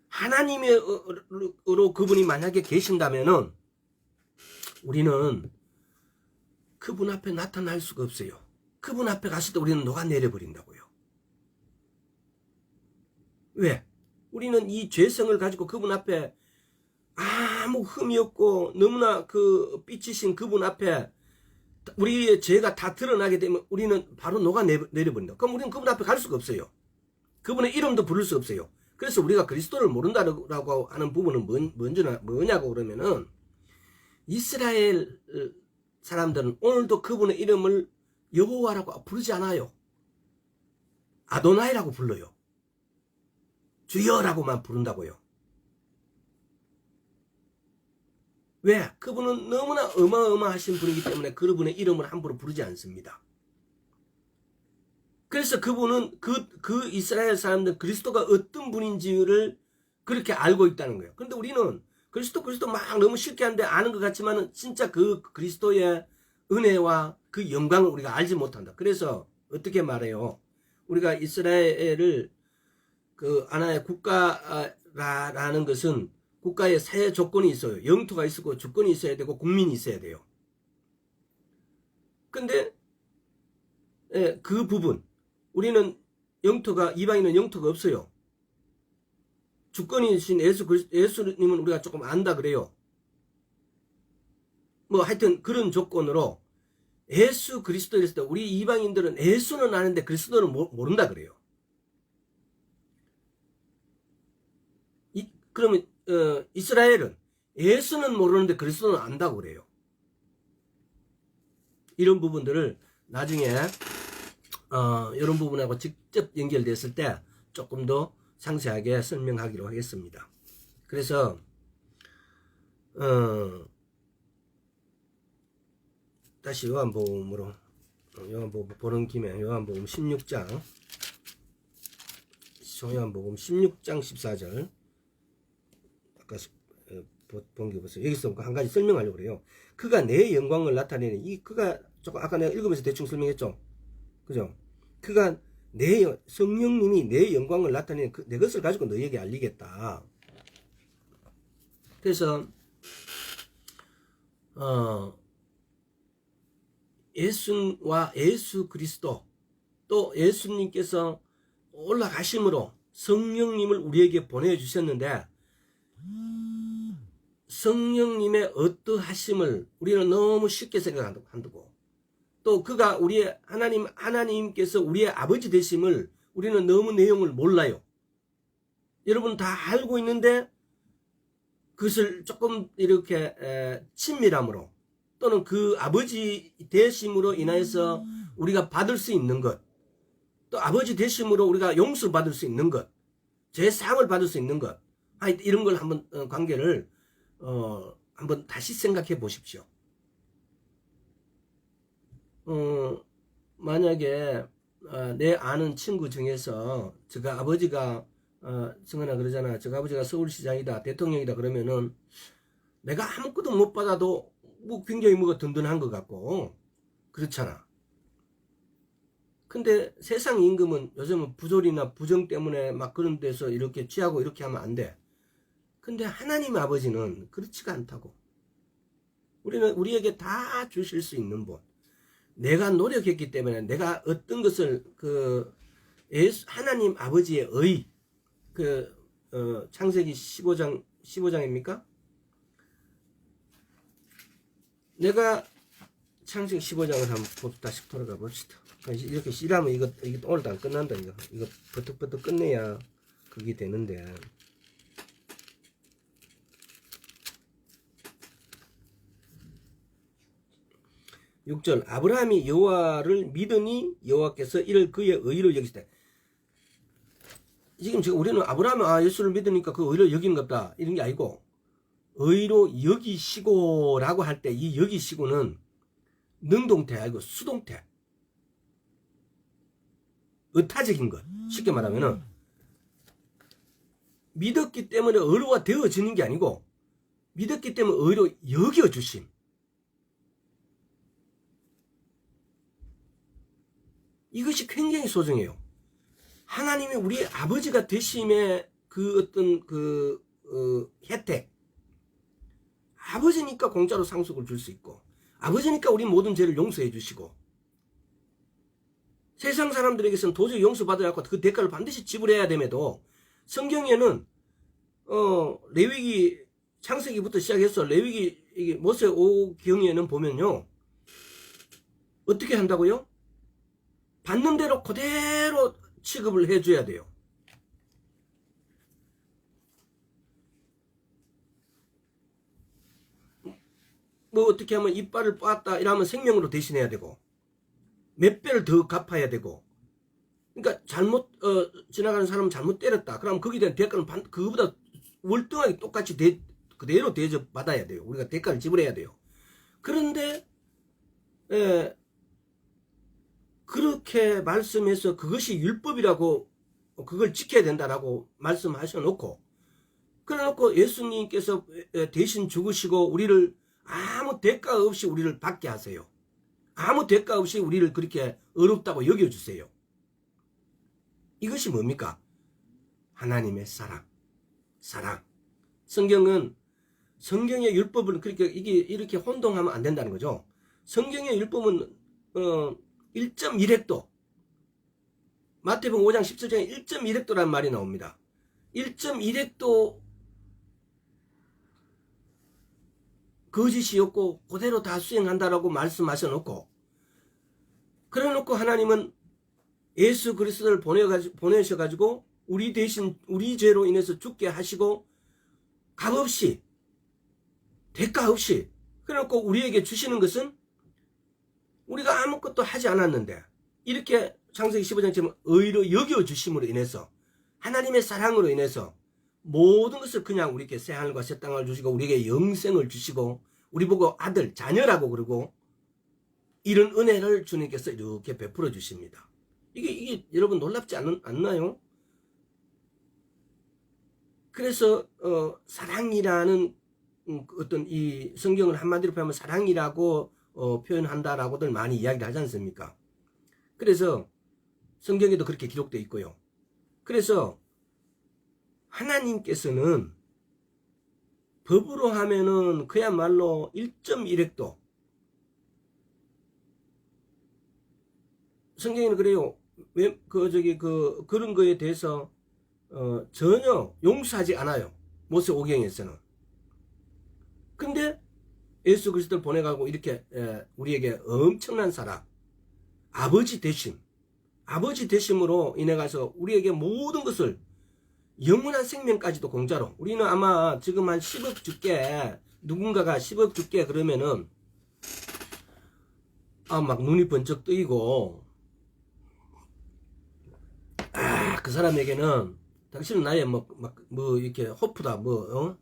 [SPEAKER 1] 하나님으로 그분이 만약에 계신다면은 우리는 그분 앞에 나타날 수가 없어요. 그분 앞에 갔을 때 우리는 녹아내려 버린다고요. 왜? 우리는 이 죄성을 가지고 그분 앞에 아무 흠이 없고 너무나 삐치신 그분 앞에 우리의 죄가 다 드러나게 되면 우리는 바로 녹아내려 버린다. 그럼 우리는 그분 앞에 갈 수가 없어요. 그분의 이름도 부를 수 없어요. 그래서 우리가 그리스도를 모른다라고 하는 부분은 뭐냐고 그러면은 이스라엘 사람들은 오늘도 그분의 이름을 여호와라고 부르지 않아요. 아도나이라고 불러요. 주여라고만 부른다고요. 왜? 그분은 너무나 어마어마하신 분이기 때문에 그분의 이름을 함부로 부르지 않습니다. 그래서 그분은 그 이스라엘 사람들 그리스도가 어떤 분인지를 그렇게 알고 있다는 거예요. 그런데 우리는 그리스도 막 너무 쉽게 하는데 아는 것 같지만은 진짜 그 그리스도의 은혜와 그 영광을 우리가 알지 못한다. 그래서 어떻게 말해요? 우리가 이스라엘을 그 하나의 국가라는 것은 국가의 세 조건이 있어요. 영토가 있고 주권이 있어야 되고 국민이 있어야 돼요. 근데 그 부분 우리는 영토가 이방인은 영토가 없어요. 주권이신 예수님은 우리가 조금 안다 그래요. 뭐 하여튼 그런 조건으로 예수 그리스도를 했을 때 우리 이방인들은 예수는 아는데 그리스도는 모른다 그래요. 그러면 이스라엘은 예수는 모르는데 그리스도는 안다고 그래요. 이런 부분들을 나중에 이런 부분하고 직접 연결됐을 때 조금 더 상세하게 설명하기로 하겠습니다. 그래서 다시 요한복음으로 요한복음 보는 김에 요한복음 16장 요한복음 16장 14절 아까 본 게 보세요. 여기서 한 가지 설명하려고 그래요. 그가 내 영광을 나타내는 이 그가 조금 아까 내가 읽으면서 대충 설명했죠. 그죠? 그가 성령님이 내 영광을 나타내는 내 것을 가지고 너희에게 알리겠다. 그래서 예수와 예수 그리스도 또 예수님께서 올라가심으로 성령님을 우리에게 보내주셨는데 성령님의 어떠하심을 우리는 너무 쉽게 생각한다고 또 그가 우리의 하나님께서 우리의 아버지 되심을 우리는 너무 내용을 몰라요. 여러분 다 알고 있는데 그것을 조금 이렇게 친밀함으로 또는 그 아버지 되심으로 인하여서 우리가 받을 수 있는 것, 또 아버지 되심으로 우리가 용서를 받을 수 있는 것, 제사함을 받을 수 있는 것, 이런 걸 한번 관계를 한번 다시 생각해 보십시오. 만약에 내 아는 친구 중에서 저가 아버지가 승은아 그러잖아. 저가 아버지가 서울시장이다 대통령이다 그러면은 내가 아무것도 못 받아도 뭐 굉장히 뭐가 든든한 것 같고 그렇잖아. 근데 세상 임금은 요즘은 부조리나 부정 때문에 막 그런 데서 이렇게 취하고 이렇게 하면 안 돼. 근데 하나님 아버지는 그렇지가 않다고. 우리는 우리에게 다 주실 수 있는 분. 내가 노력했기 때문에 내가 어떤 것을 하나님 아버지의 의 창세기 15장입니까? 내가 창세기 15장을 한번 다시 돌아가 봅시다. 이렇게 일하면 이거 오늘도 안 끝난다. 이거 버뜩버뜩 끝내야 그게 되는데. 6절 아브라함이 여호와를 믿으니 여호와께서 이를 그의 의로 여기시되 지금 우리는 아브라함은 예수를 믿으니까 그 의로 여기는 것다 이런 게 아니고 의로 여기시고라고 할 때 이 여기시고는 능동태 아니고 수동태 의타적인 것 쉽게 말하면은 믿었기 때문에 의로가 되어지는 게 아니고 믿었기 때문에 의로 여겨주심 이것이 굉장히 소중해요. 하나님이 우리의 아버지가 되심의 그 어떤 혜택. 아버지니까 공짜로 상속을 줄 수 있고, 아버지니까 우리 모든 죄를 용서해 주시고, 세상 사람들에게서는 도저히 용서받아야 할 그 대가를 반드시 지불해야 됨에도, 성경에는, 레위기, 창세기부터 시작해서 레위기, 모세 5경에는 보면요, 어떻게 한다고요? 받는 대로 그대로 취급을 해줘야 돼요. 뭐 어떻게 하면 이빨을 빻았다 이러면 생명으로 대신해야 되고 몇 배를 더 갚아야 되고, 그러니까 잘못 지나가는 사람은 잘못 때렸다 그러면 거기에 대한 대가는 그거보다 월등하게 똑같이 그대로 대접 받아야 돼요. 우리가 대가를 지불해야 돼요. 그런데 그렇게 말씀해서 그것이 율법이라고 그걸 지켜야 된다라고 말씀하셔놓고, 그래놓고 예수님께서 대신 죽으시고 우리를 아무 대가 없이 우리를 받게 하세요. 아무 대가 없이 우리를 그렇게 어렵다고 여겨주세요. 이것이 뭡니까? 하나님의 사랑. 성경의 율법을 그렇게 이렇게 혼동하면 안 된다는 거죠. 성경의 율법은 1.1획도, 마태복음 5장 17장에 1.1획도라는 말이 나옵니다. 1.1획도 거짓이 없고 그대로 다 수행한다라고 말씀하셔놓고, 그래놓고 하나님은 예수 그리스도를 보내셔가지고 우리 대신 우리 죄로 인해서 죽게 하시고 값없이 대가 없이 그래놓고 우리에게 주시는 것은 우리가 아무것도 하지 않았는데 이렇게 창세기 15장처럼 의로 여겨주심으로 인해서 하나님의 사랑으로 인해서 모든 것을 그냥 우리에게 새하늘과 새 땅을 주시고 우리에게 영생을 주시고 우리 보고 아들 자녀라고 그러고 이런 은혜를 주님께서 이렇게 베풀어 주십니다. 이게 여러분 놀랍지 않나요? 그래서 사랑이라는 어떤 이 성경을 한마디로 표현하면 사랑이라고 표현한다라고들 많이 이야기를 하지 않습니까? 그래서 성경에도 그렇게 기록되어 있고요. 그래서 하나님께서는 법으로 하면은 그야말로 1.1획도, 성경에는 그래요. 그런 거에 대해서 전혀 용서하지 않아요. 모세오경에서는. 근데 예수 그리스도를 보내가고 이렇게 우리에게 엄청난 사랑, 아버지 되심으로 인해 가서 우리에게 모든 것을 영원한 생명까지도 공짜로, 우리는 아마 지금 한 10억 줄게, 누군가가 10억 줄게 그러면은 막 눈이 번쩍 뜨이고, 그 사람에게는 당신은 나의 뭐 이렇게 호프다 뭐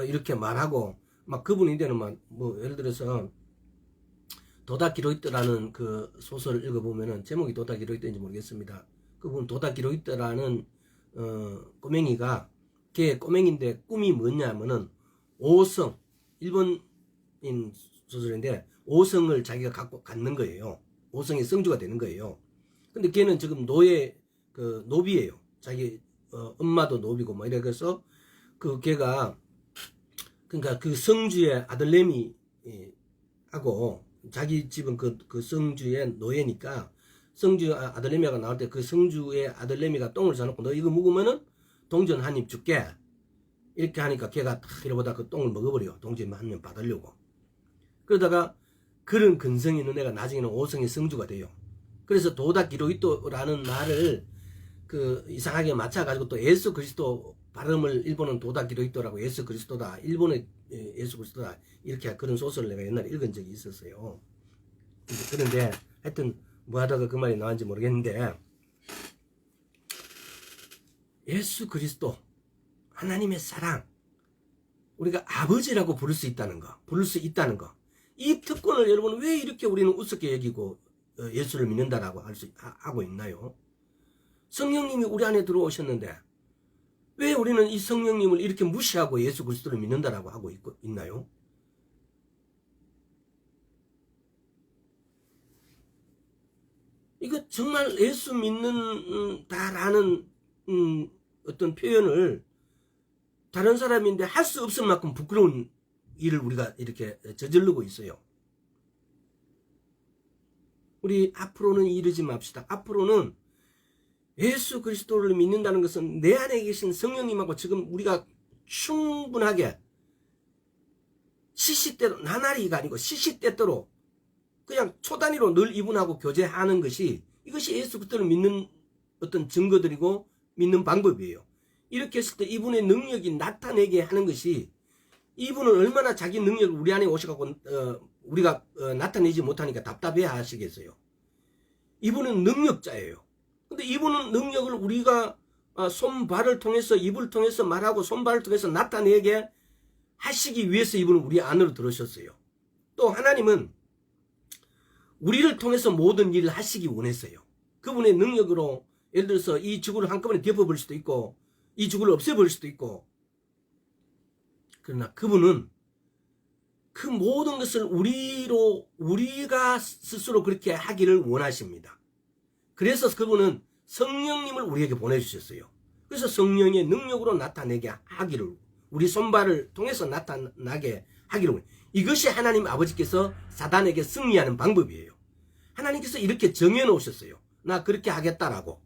[SPEAKER 1] 이렇게 말하고 막 그분이 되는 뭐 예를 들어서 도다기로이트라는 그 소설을 읽어보면은 제목이 도다기로이트인지 모르겠습니다. 그분 도다기로이트라는 꼬맹이가, 걔 꼬맹인데 꿈이 뭐냐면은 5성, 일본인 소설인데 5성을 자기가 갖는 거예요. 5성의 성주가 되는 거예요. 근데 걔는 지금 노비예요. 자기 엄마도 노비고 뭐 이래서 걔가 그러니까 그 성주의 아들내미 하고, 자기 집은 그 성주의 노예니까 성주 아들내미가 나올 때 그 성주의 아들내미가 똥을 사놓고 너 이거 먹으면은 동전 한 입 줄게 이렇게 하니까 걔가 이러보다 그 똥을 먹어버려. 동전 한 입 받으려고. 그러다가 그런 근성이 있는 애가 나중에는 5성의 성주가 돼요. 그래서 도다기로이토라는 말을 이상하게 맞춰가지고 또 예수 그리스도 발음을 일본은 도다기로이토라고 예수 그리스도다, 일본의 예수 그리스도다, 이렇게 그런 소설을 내가 옛날에 읽은 적이 있었어요. 그런데 하여튼 뭐 하다가 그 말이 나왔는지 모르겠는데, 예수 그리스도 하나님의 사랑, 우리가 아버지라고 부를 수 있다는 거, 이 특권을 여러분 왜 이렇게 우리는 우습게 여기고 예수를 믿는다라고 하고 있나요? 성령님이 우리 안에 들어오셨는데 왜 우리는 이 성령님을 이렇게 무시하고 예수 그리스도를 믿는다라고 하고 있나요? 이거 정말 예수 믿는다라는 어떤 표현을 다른 사람인데 할 수 없을 만큼 부끄러운 일을 우리가 이렇게 저지르고 있어요. 우리 앞으로는 이러지 맙시다. 앞으로는 예수 그리스도를 믿는다는 것은 내 안에 계신 성령님하고 지금 우리가 충분하게 시시때로, 나날이가 아니고 시시때때로 그냥 초단위로 늘 이분하고 교제하는 것이, 이것이 예수 그리스도를 믿는 어떤 증거들이고 믿는 방법이에요. 이렇게 했을 때 이분의 능력이 나타내게 하는 것이 이분은 얼마나 자기 능력을 우리 안에 오셔갖고 우리가 나타내지 못하니까 답답해 하시겠어요. 이분은 능력자예요. 근데 이분은 능력을 우리가 손발을 통해서, 입을 통해서 말하고 손발을 통해서 나타내게 하시기 위해서 이분은 우리 안으로 들어오셨어요. 또 하나님은 우리를 통해서 모든 일을 하시기 원했어요. 그분의 능력으로 예를 들어서 이 지구를 한꺼번에 덮어버릴 수도 있고 이 지구를 없애버릴 수도 있고, 그러나 그분은 그 모든 것을 우리가 스스로 그렇게 하기를 원하십니다. 그래서 그분은 성령님을 우리에게 보내주셨어요. 그래서 성령의 능력으로 나타내게 하기를, 우리 손발을 통해서 나타나게 하기를, 이것이 하나님 아버지께서 사단에게 승리하는 방법이에요. 하나님께서 이렇게 정해놓으셨어요. 나 그렇게 하겠다라고.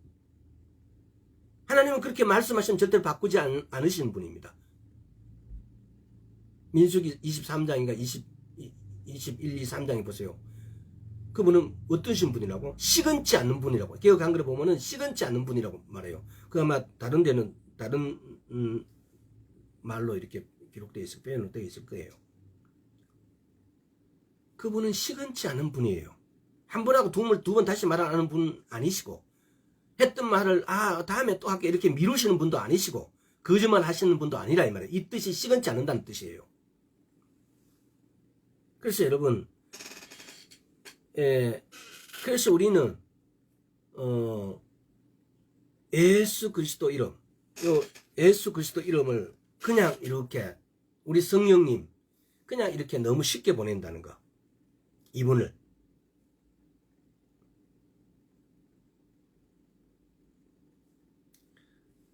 [SPEAKER 1] 하나님은 그렇게 말씀하시면 절대로 바꾸지 않으시는 분입니다. 민수기 23장인가 21, 2, 3장에 보세요. 그분은 어떠신 분이라고? 시건치 않는 분이라고. 개혁 한글에 보면은 시건치 않는 분이라고 말해요. 그 아마 다른 데는 다른 말로 이렇게 기록되어 있을, 표현되어 있을 거예요. 그분은 시건치 않은 분이에요. 한 번 하고 두 번 다시 말 안 하는 분 아니시고, 했던 말을 다음에 또 할게 이렇게 미루시는 분도 아니시고, 거짓말 하시는 분도 아니라 이 말이에요. 이 뜻이 시건치 않는다는 뜻이에요. 그래서 여러분, 그래서 우리는 예수 그리스도 이름, 예수 그리스도 이름을 그냥 이렇게 우리 성령님 그냥 이렇게 너무 쉽게 보낸다는 거. 이분을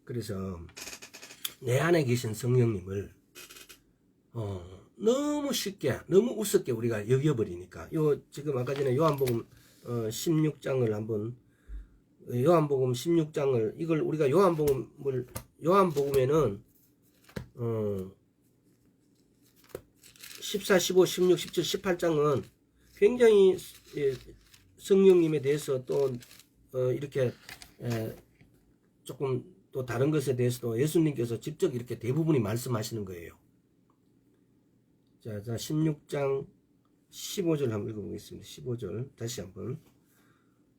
[SPEAKER 1] 그래서 내 안에 계신 성령님을 너무 쉽게, 너무 우습게 우리가 여겨버리니까, 지금 아까 전에 요한복음 16장을 한번, 요한복음 16장을, 이걸 우리가 요한복음에는 14, 15, 16, 17, 18장은 굉장히 성령님에 대해서 또 이렇게 조금 또 다른 것에 대해서도 예수님께서 직접 이렇게 대부분이 말씀하시는 거예요. 자, 16장 15절 한번 읽어보겠습니다. 15절 다시 한번.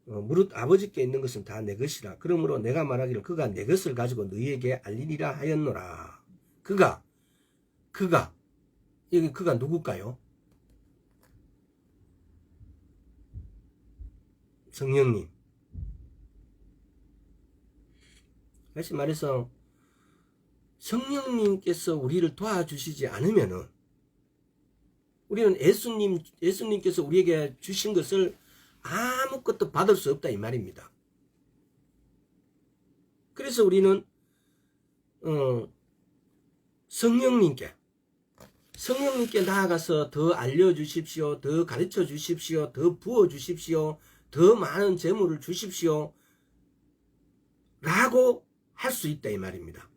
[SPEAKER 1] 무릇 아버지께 있는 것은 다 내 것이라. 그러므로 내가 말하기를 그가 내 것을 가지고 너희에게 알리리라 하였노라. 여기 그가 누굴까요? 성령님. 다시 말해서 성령님께서 우리를 도와주시지 않으면은 우리는 예수님께서 우리에게 주신 것을 아무것도 받을 수 없다 이 말입니다. 그래서 우리는 성령님께 나아가서 더 알려주십시오, 더 가르쳐 주십시오, 더 부어주십시오, 더 많은 재물을 주십시오 라고 할 수 있다 이 말입니다.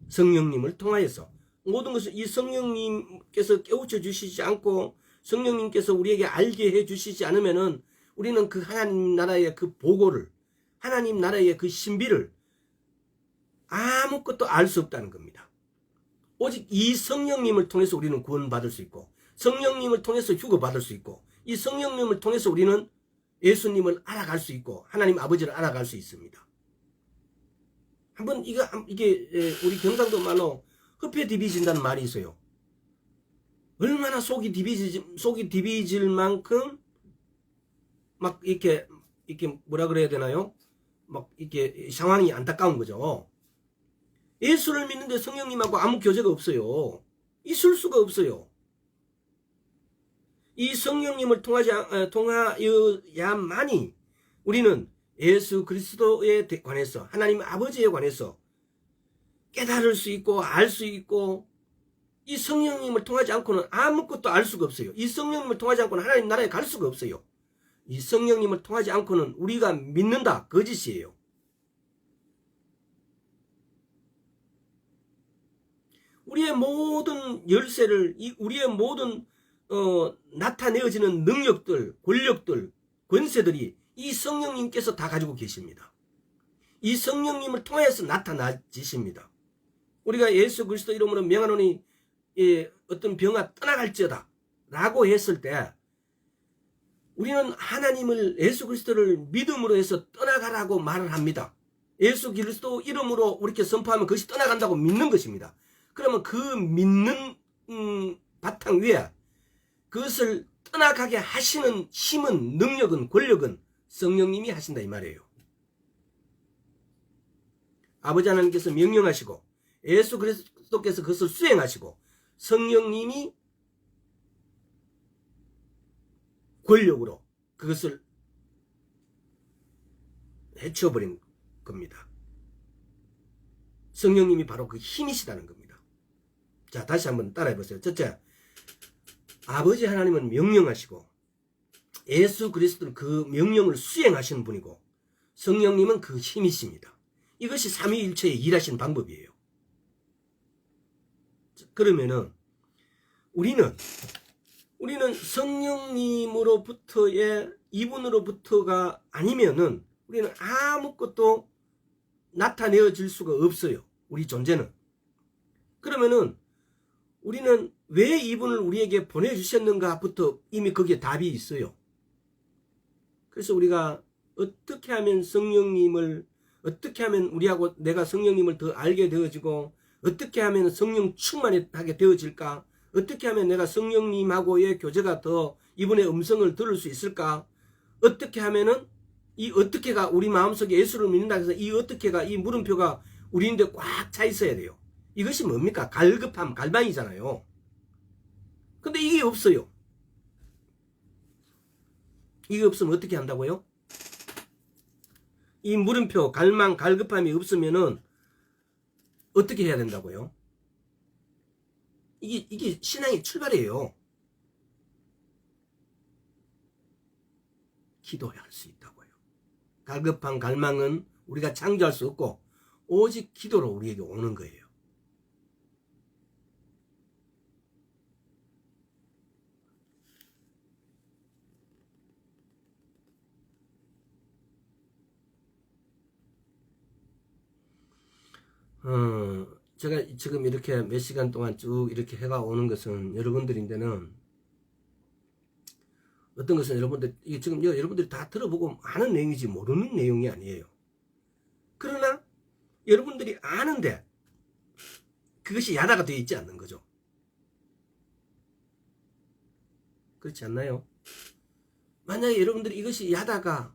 [SPEAKER 1] 성령님을 통하여서 모든 것을 이 성령님께서 깨우쳐 주시지 않고 성령님께서 우리에게 알게 해 주시지 않으면은 우리는 그 하나님 나라의 그 보고를, 하나님 나라의 그 신비를 아무것도 알 수 없다는 겁니다. 오직 이 성령님을 통해서 우리는 구원받을 수 있고, 성령님을 통해서 휴거받을 수 있고, 이 성령님을 통해서 우리는 예수님을 알아갈 수 있고 하나님 아버지를 알아갈 수 있습니다. 한번 이게 우리 경상도 말로 흡해 디비진다는 말이 있어요. 얼마나 속이 디비질 만큼 막 이렇게 뭐라 그래야 되나요? 막 이렇게 상황이 안타까운 거죠. 예수를 믿는데 성령님하고 아무 교제가 없어요. 있을 수가 없어요. 이 성령님을 통하여야만이 우리는 예수 그리스도에 관해서, 하나님 아버지에 관해서 깨달을 수 있고 알 수 있고, 이 성령님을 통하지 않고는 아무것도 알 수가 없어요. 이 성령님을 통하지 않고는 하나님 나라에 갈 수가 없어요. 이 성령님을 통하지 않고는 우리가 믿는다 거짓이에요. 우리의 모든 열쇠를, 우리의 모든 나타내어지는 능력들, 권력들, 권세들이 이 성령님께서 다 가지고 계십니다. 이 성령님을 통해서 나타나지십니다. 우리가 예수 그리스도 이름으로 명하노니 어떤 병아 떠나갈지어다 라고 했을 때 우리는 하나님을 예수 그리스도를 믿음으로 해서 떠나가라고 말을 합니다. 예수 그리스도 이름으로 이렇게 선포하면 그것이 떠나간다고 믿는 것입니다. 그러면 그 믿는 바탕 위에 그것을 떠나가게 하시는 힘은, 능력은, 권력은 성령님이 하신다 이 말이에요. 아버지 하나님께서 명령하시고 예수 그리스도께서 그것을 수행하시고 성령님이 권력으로 그것을 해치워버린 겁니다. 성령님이 바로 그 힘이시다는 겁니다. 자, 다시 한번 따라해 보세요. 첫째, 아버지 하나님은 명령하시고 예수 그리스도는 그 명령을 수행하시는 분이고 성령님은 그 힘이십니다. 이것이 삼위일체의 일하시는 방법이에요. 그러면은 우리는 성령님으로부터의 이분으로부터가 아니면은 우리는 아무것도 나타내어질 수가 없어요. 우리 존재는. 그러면은 우리는 왜 이분을 우리에게 보내주셨는가부터 이미 거기에 답이 있어요. 그래서 우리가 어떻게 하면 성령님을, 어떻게 하면 우리하고 내가 성령님을 더 알게 되어지고 어떻게 하면 성령 충만하게 되어질까? 어떻게 하면 내가 성령님하고의 교제가 더 이분의 음성을 들을 수 있을까? 어떻게 하면은 이 어떻게가 우리 마음속에 예수를 믿는다 해서 이 어떻게가, 이 물음표가 우리인데 꽉 차 있어야 돼요. 이것이 뭡니까? 갈급함, 갈망이잖아요. 근데 이게 없어요. 이게 없으면 어떻게 한다고요? 이 물음표, 갈망, 갈급함이 없으면은 어떻게 해야 된다고요? 이게 신앙의 출발이에요. 기도해야 할 수 있다고요. 갈급한 갈망은 우리가 창조할 수 없고 오직 기도로 우리에게 오는 거예요. 제가 지금 이렇게 몇 시간 동안 쭉 이렇게 해가 오는 것은 여러분들인데는 어떤 것은 여러분들, 이게 지금 여러분들이 다 들어보고 아는 내용이지 모르는 내용이 아니에요. 그러나 여러분들이 아는데 그것이 야다가 되어 있지 않는 거죠. 그렇지 않나요? 만약에 여러분들이 이것이 야다가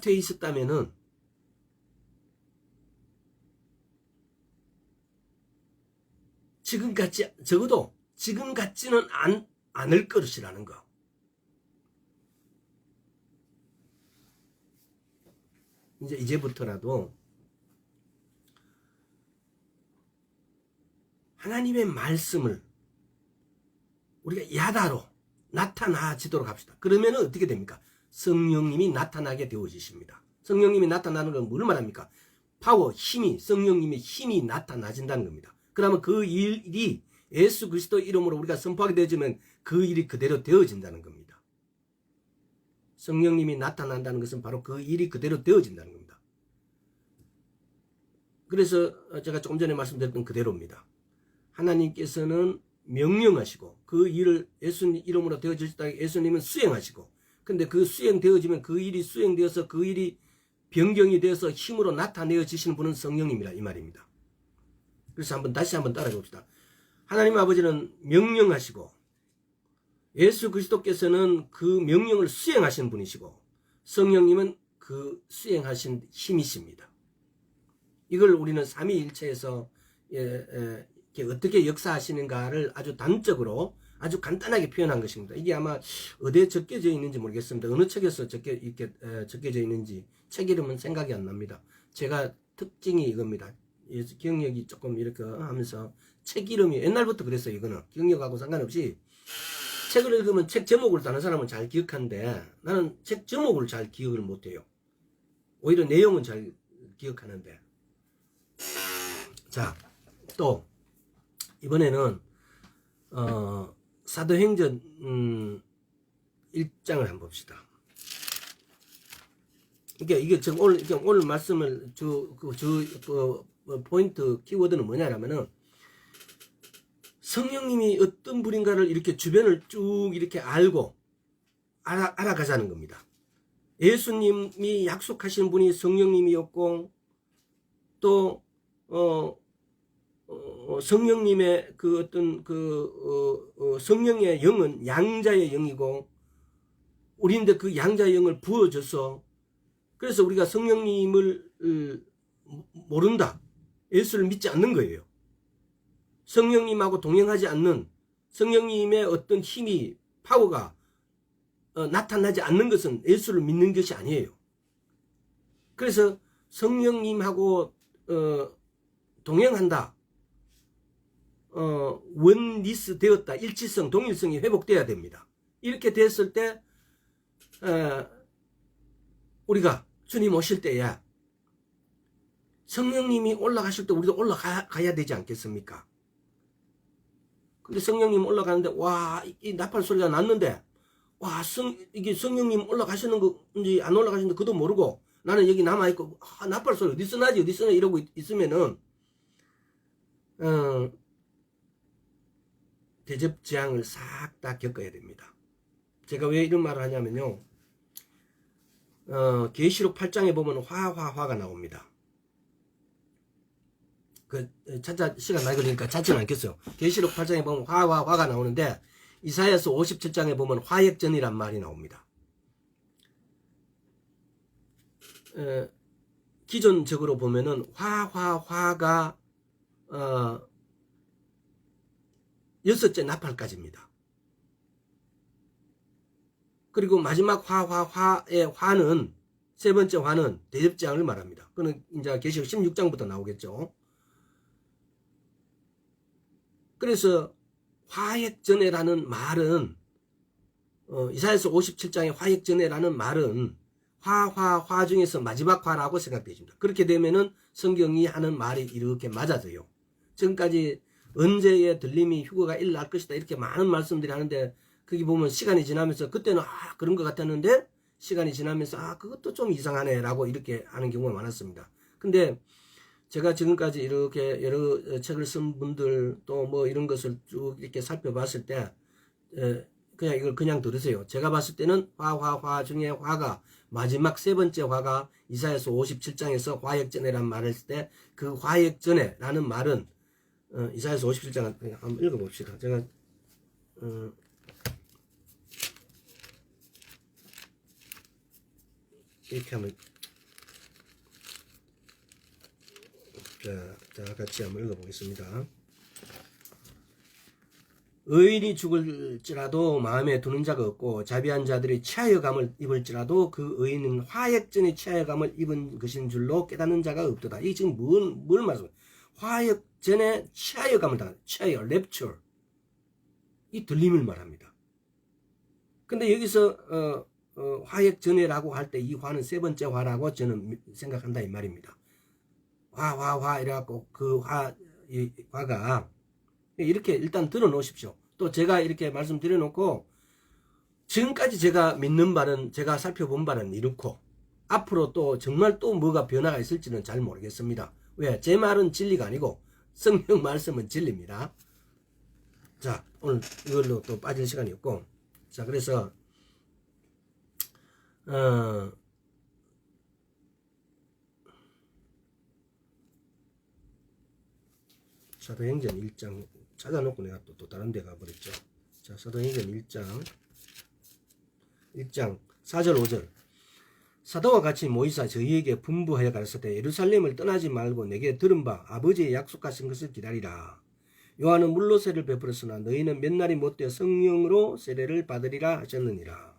[SPEAKER 1] 되어 있었다면은 적어도 지금 같지는 않을 것이라는 거. 이제부터라도 하나님의 말씀을 우리가 야다로 나타나지도록 합시다. 그러면 어떻게 됩니까? 성령님이 나타나게 되어지십니다. 성령님이 나타나는 건 뭘 말합니까? 파워, 힘이, 성령님의 힘이 나타나진다는 겁니다. 그러면 그 일이 예수 그리스도 이름으로 우리가 선포하게 되어지면 그 일이 그대로 되어진다는 겁니다. 성령님이 나타난다는 것은 바로 그 일이 그대로 되어진다는 겁니다. 그래서 제가 조금 전에 말씀드렸던 그대로입니다. 하나님께서는 명령하시고 그 일을 예수님 이름으로 되어졌다. 예수님은 수행하시고, 근데 그 수행되어지면 그 일이 수행되어서 그 일이 변경이 되어서 힘으로 나타내어지시는 분은 성령님이라 이 말입니다. 그래서 다시 한번 따라해 봅시다. 하나님 아버지는 명령하시고 예수 그리스도께서는 그 명령을 수행하신 분이시고 성령님은 그 수행하신 힘이십니다. 이걸 우리는 삼위일체에서 어떻게 역사하시는가를 아주 단적으로 아주 간단하게 표현한 것입니다. 이게 아마 어디에 적혀져 있는지 모르겠습니다. 어느 책에서 적혀져 있는지 책 이름은 생각이 안 납니다. 제가 특징이 이겁니다. 기억력이 조금 이렇게 하면서 책 이름이 옛날부터 그랬어요. 이거는 기억력하고 상관없이 책을 읽으면 책 제목을 다른 사람은 잘 기억하는데 나는 책 제목을 잘 기억을 못해요. 오히려 내용은 잘 기억하는데. 자, 또 이번에는 사도행전 1장을 한번 봅시다. 이게 지금 오늘 말씀을 포인트 키워드는 뭐냐면은 성령님이 어떤 분인가를 이렇게 주변을 쭉 이렇게 알아가자는 겁니다. 예수님이 약속하신 분이 성령님이었고, 또 성령님의 그 어떤 성령의 영은 양자의 영이고, 우리인데 그 양자의 영을 부어줘서, 그래서 우리가 성령님을 모른다, 예수를 믿지 않는 거예요. 성령님하고 동행하지 않는, 성령님의 어떤 힘이, 파워가 나타나지 않는 것은 예수를 믿는 것이 아니에요. 그래서 성령님하고 동행한다, 원리스 되었다, 일치성, 동일성이 회복돼야 됩니다. 이렇게 됐을 때 우리가 주님 오실 때에 성령님이 올라가실 때 우리도 올라가야 되지 않겠습니까? 근데 성령님 올라가는데, 와, 이 나팔 소리가 났는데, 와, 이게 성령님 올라가시는 건지 안 올라가시는 거 그도 모르고 나는 여기 남아있고, 나팔 소리 어디서 나지 이러고 있으면은 대접재앙을 싹 다 겪어야 됩니다. 제가 왜 이런 말을 하냐면요, 계시록 8장에 보면 화가 나옵니다. 시간 많이 걸리니까 찾지는 않겠어요. 계시록 8장에 보면 화가 나오는데, 이사야서 57장에 보면 화액전이란 말이 나옵니다. 기존적으로 보면은 화가 6째 나팔까지입니다. 그리고 마지막 화의 화는, 세 번째 화는 대접재앙을 말합니다. 그는 이제 계시록 16장부터 나오겠죠. 그래서 화액전에라는 말은, 이사야서 57장의 화액전에라는 말은 화 중에서 마지막 화라고 생각되십니다. 그렇게 되면은 성경이 하는 말이 이렇게 맞아져요. 지금까지 언제의 들림이 휴거가 일어날 것이다, 이렇게 많은 말씀들이 하는데, 거기 보면 시간이 지나면서 그때는 그런 것 같았는데 시간이 지나면서 그것도 좀 이상하네 라고 이렇게 하는 경우가 많았습니다. 근데 제가 지금까지 이렇게 여러 책을 쓴 분들 또 뭐 이런 것을 쭉 이렇게 살펴봤을 때 그냥 이걸 그냥 들으세요. 제가 봤을 때는 화 중에 화가 마지막 세 번째 화가 이사야서 57장에서 화액전에란 말을 했을 때, 그 화액전에라는 말은 이사야서 57장 한번 읽어봅시다. 제가 이렇게 하면, 자 같이 한번 읽어보겠습니다. 의인이 죽을지라도 마음에 두는 자가 없고, 자비한 자들이 치하여감을 입을지라도 그 의인은 화액전에 치하여감을 입은 것인 줄로 깨닫는 자가 없도다. 이게 지금 뭘 말씀해요? 화액전에 치하여감을 당한다. 치하여, 랩처, 이 들림을 말합니다. 근데 여기서 화액전에라고 할 때 이 화는 세 번째 화라고 저는 생각한다, 이 말입니다. 화 이래갖고 그 화가 이렇게 일단 들어 놓으십시오. 또 제가 이렇게 말씀드려 놓고, 지금까지 제가 믿는 바는, 제가 살펴본 바는 이렇고, 앞으로 또 정말 또 뭐가 변화가 있을지는 잘 모르겠습니다. 왜? 제 말은 진리가 아니고 성경 말씀은 진리입니다. 자, 오늘 이걸로 또 빠질 시간이 없고, 자, 그래서 사도행전 1장 찾아놓고 내가 또 다른 데 가버렸죠. 자, 사도행전 1장 4절 5절. 사도와 같이 모이사 저희에게 분부하여 가르치되, 예루살렘을 떠나지 말고 내게 들은 바 아버지의 약속하신 것을 기다리라. 요한은 물로 세례를 베풀었으나 너희는 몇 날이 못되어 성령으로 세례를 받으리라 하셨느니라.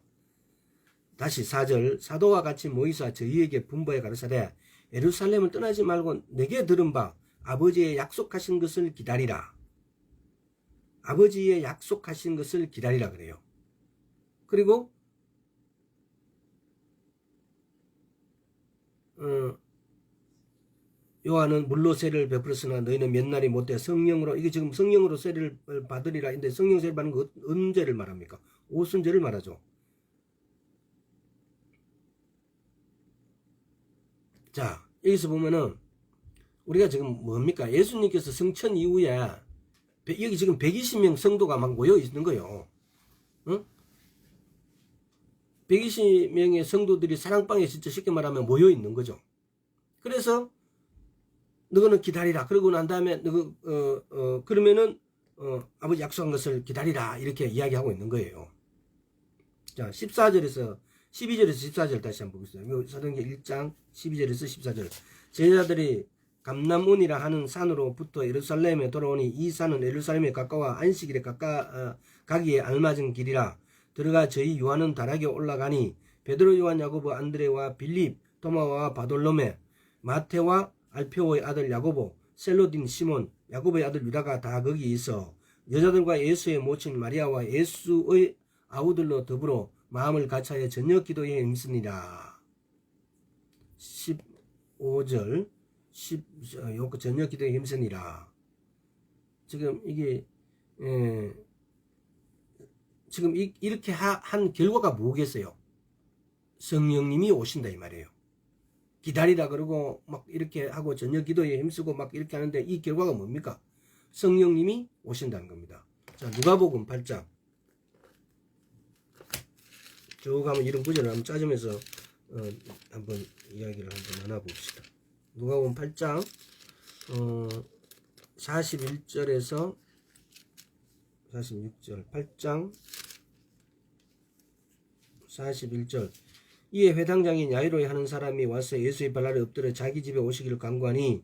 [SPEAKER 1] 다시 4절. 사도와 같이 모이사 저희에게 분부하여 가르치되, 예루살렘을 떠나지 말고 내게 들은 바 아버지의 약속하신 것을 기다리라. 아버지의 약속하신 것을 기다리라 그래요. 그리고 요한은 물로 세례를 베풀었으나 너희는 몇 날이 못돼 성령으로, 이게 지금 성령으로 세례를 받으리라. 근데 성령 세례 받는 거 언제를 말합니까? 오순절을 말하죠. 자, 여기서 보면은 우리가 지금 뭡니까? 예수님께서 승천 이후에 여기 지금 120명 성도가 막 모여 있는 거예요. 응? 120명의 성도들이 사랑방에 진짜 쉽게 말하면 모여 있는 거죠. 그래서 너는 기다리라. 그러고 난 다음에 그러면은 아버지 약속한 것을 기다리라. 이렇게 이야기하고 있는 거예요. 자, 14절에서 12절에서 14절 다시 한번 보겠습니다. 사도행전 1장 12절에서 14절. 제자들이 감람온이라 하는 산으로부터 예루살렘에 돌아오니 이 산은 예루살렘에 가까워 안식일에 가기에 알맞은 길이라. 들어가 저희 요한은 다락에 올라가니 베드로 요한 야고보 안드레와 빌립 토마와 바돌로메 마테와 알페오의 아들 야고보 셀로딘 시몬 야고보의 아들 유다가 다 거기 있어 여자들과 예수의 모친 마리아와 예수의 아우들로 더불어 마음을 같이하여 저녁 기도에 힘쓰니라. 15절 저녁 기도에 힘쓰니라. 지금 이게 지금 이렇게 한 결과가 뭐겠어요? 성령님이 오신다 이 말이에요. 기다리라 그러고 막 이렇게 하고 저녁 기도에 힘쓰고 막 이렇게 하는데 이 결과가 뭡니까? 성령님이 오신다는 겁니다. 자, 누가복음 8장 쭉 가면 이런 구절을 한번 짜주면서 한번 이야기를 한번 나눠봅시다. 누가복음 8장 41절에서 46절 8장 41절 이에 회당장인 야이로에 하는 사람이 와서 예수의 발 아래 엎드려 자기 집에 오시기를 간구하니